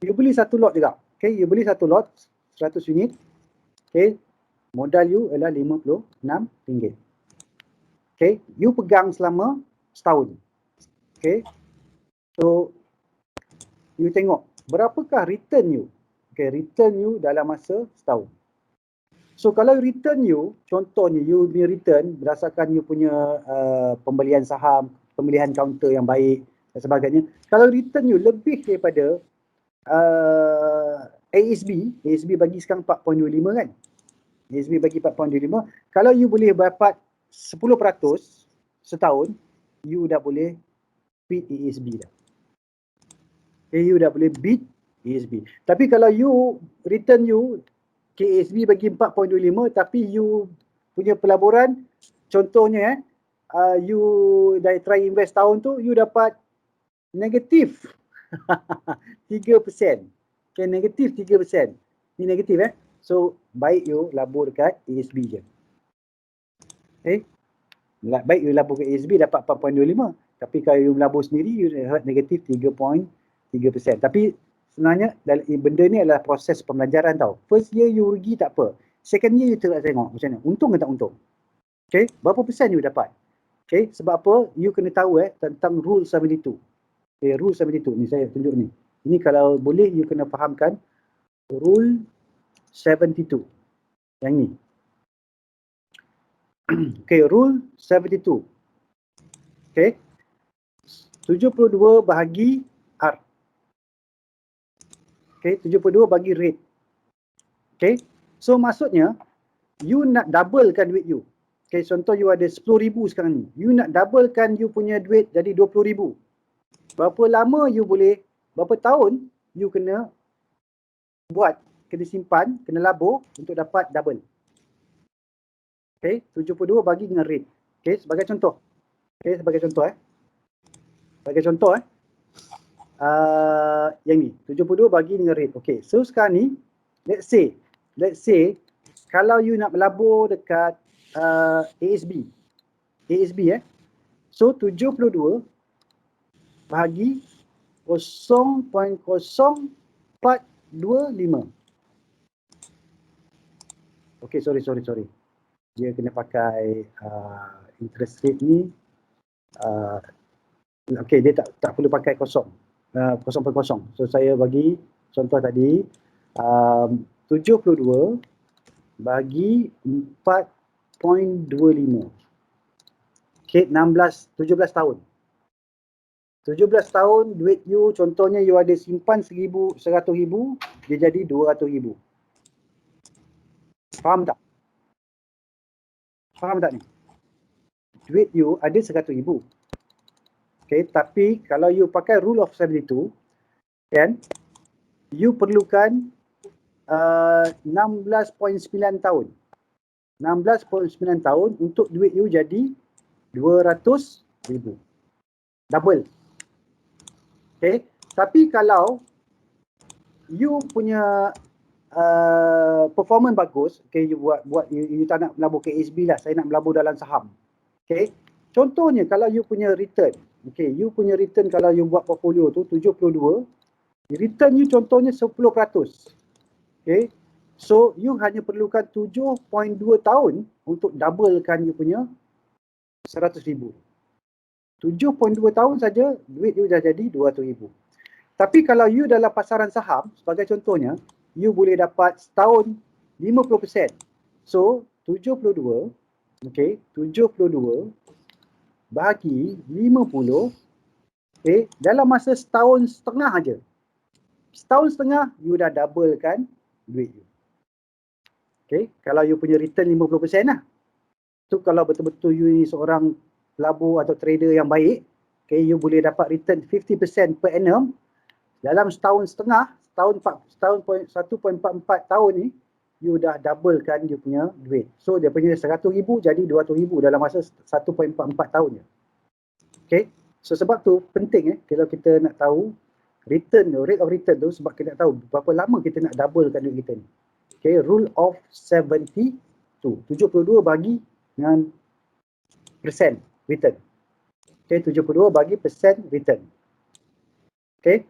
You beli satu lot juga. Okay, you beli satu lot 100 unit. Okay, modal you adalah RM56. Okay, you pegang selama setahun. Okay, so you tengok berapakah return you. Okay, return you dalam masa setahun. So kalau return you, contohnya you punya return berdasarkan you punya pembelian saham, pemilihan counter yang baik dan sebagainya. Kalau return you lebih daripada ASB bagi sekarang 4.25 kan. ASB bagi 4.25. Kalau you boleh dapat 10% setahun, you dah boleh beat ASB dah. Okay, you dah boleh beat ASB. Tapi kalau you return you ASB bagi 4.25 tapi you punya pelaburan contohnya you dah try invest tahun tu you dapat negatif 3%. Okay, negatif 3%. Ni negatif So baik you labur dekat ASB je. Okay. Baik you labur ke ASB dapat 4.25. Tapi kalau you labur sendiri you dapat negatif 3.3%. Tapi sebenarnya benda ni adalah proses pembelajaran tau. First year you rugi tak apa. Second year you tengok macam mana. Untung ke tak untung. Okay. Berapa persen you dapat. Okay. Sebab apa? You kena tahu tentang Rule 72. Okay. Rule 72 ni saya tunjuk ni. Ini kalau boleh you kena fahamkan Rule 72. Yang ni. Okay. Rule 72. Okay. 72 bahagi R. Okay. 72 bagi rate. Okay. So maksudnya you nak doublekan duit you. Okay. Contoh you ada 10,000 sekarang ni. You nak doublekan you punya duit jadi 20,000. Berapa lama you boleh, berapa tahun you kena buat, kena simpan, kena labur untuk dapat double. Okay, 72 bagi dengan rate. Okay, sebagai contoh. Okay, sebagai contoh Sebagai contoh yang ni, 72 bagi dengan rate. Okay, so sekarang ni, let's say, kalau you nak melabur dekat ASB. So 72 bahagi 0.0425. Okay, sorry. Dia kena pakai interest rate ni. Okay, dia tak perlu pakai 0.0. So saya bagi contoh tadi 72 bagi 4.25. Okay, 17 tahun. 17 tahun duit you, contohnya you ada simpan 100,000, dia jadi 200,000. Faham tak? Faham tak ni? Duit you ada 100,000. Okay, tapi kalau you pakai rule of 72, kan, you perlukan 16.9 tahun. 16.9 tahun untuk duit you jadi 200,000. Double. Okay, tapi kalau you punya performance bagus, okay, you you tak nak melabur KSB lah, saya nak melabur dalam saham. Okay, contohnya kalau you punya return, okay, you punya return kalau you buat portfolio tu 72, return you contohnya 10%. Okay, so you hanya perlukan 7.2 tahun untuk doublekan you punya 100,000. 7.2 tahun saja duit you dah jadi 200,000. Tapi kalau you dalam pasaran saham, sebagai contohnya, you boleh dapat setahun 50%. So 72, okay, 72 bahagi 50, okay, dalam masa setahun setengah aja. Setahun setengah you dah doublekan duit you. Okay, kalau you punya return 50% lah. Tu kalau betul-betul you ni seorang pelabur atau trader yang baik, okay, you boleh dapat return 50% per annum dalam setahun setengah, setahun 1.44 tahun ni, you dah doublekan you punya duit. So dia punya 100,000 jadi 200,000 dalam masa 1.44 tahun je. Okay, so sebab tu penting kalau kita nak tahu return tu, rate of return tu, sebab kita nak tahu berapa lama kita nak doublekan duit kita ni. Okay, rule of 72, 72 bagi dengan persen return. Okay, 72 bagi persen return. Okay,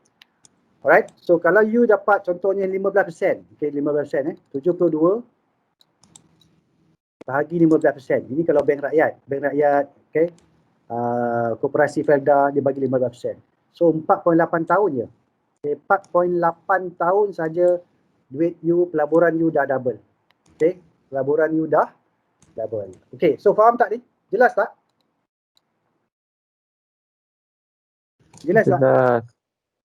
alright. So kalau you dapat contohnya 15%, okay, 15%, 72 bahagi 15%. Ini kalau bank rakyat, okay, koperasi Felda dia bagi 15%. So 4.8 tahun je. Okay, 4.8 tahun saja duit you, pelaburan you dah double. Okay, pelaburan you dah double. Okay, so faham tak ni? Jelas tak? Jelas tak?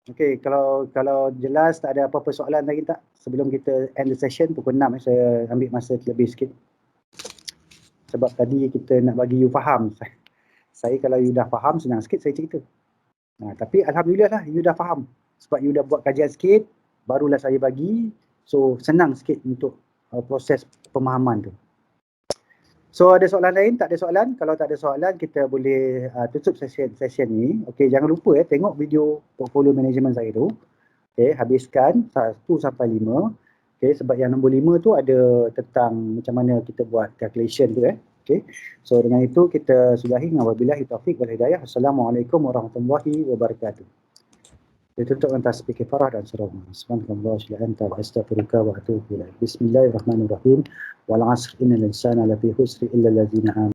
Okay, kalau jelas, tak ada apa-apa soalan lagi tak? Sebelum kita end the session pukul 6, saya ambil masa lebih sikit. Sebab tadi kita nak bagi you faham. Saya kalau you dah faham, senang sikit saya cerita. Tapi Alhamdulillah lah, you dah faham. Sebab you dah buat kajian sikit, barulah saya bagi. So, senang sikit untuk proses pemahaman tu. So, ada soalan lain? Tak ada soalan? Kalau tak ada soalan, kita boleh tutup session ni. Okay, jangan lupa tengok video portfolio management saya tu. Okay, habiskan 1 sampai 5. Okay, sebab yang nombor 5 tu ada tentang macam mana kita buat calculation tu. Okay, so dengan itu kita sudahi. Wabillahi taufiq wal hidayah. Assalamualaikum warahmatullahi wabarakatuh. Ditutup dengan tasbih kifarah dan surah. Subhanallah wa anta wa astaghfiruka wa atubu ilaik. Bismillahirrahmanirrahim. Wal 'asr innal insana lafi khusr illa allazina amanu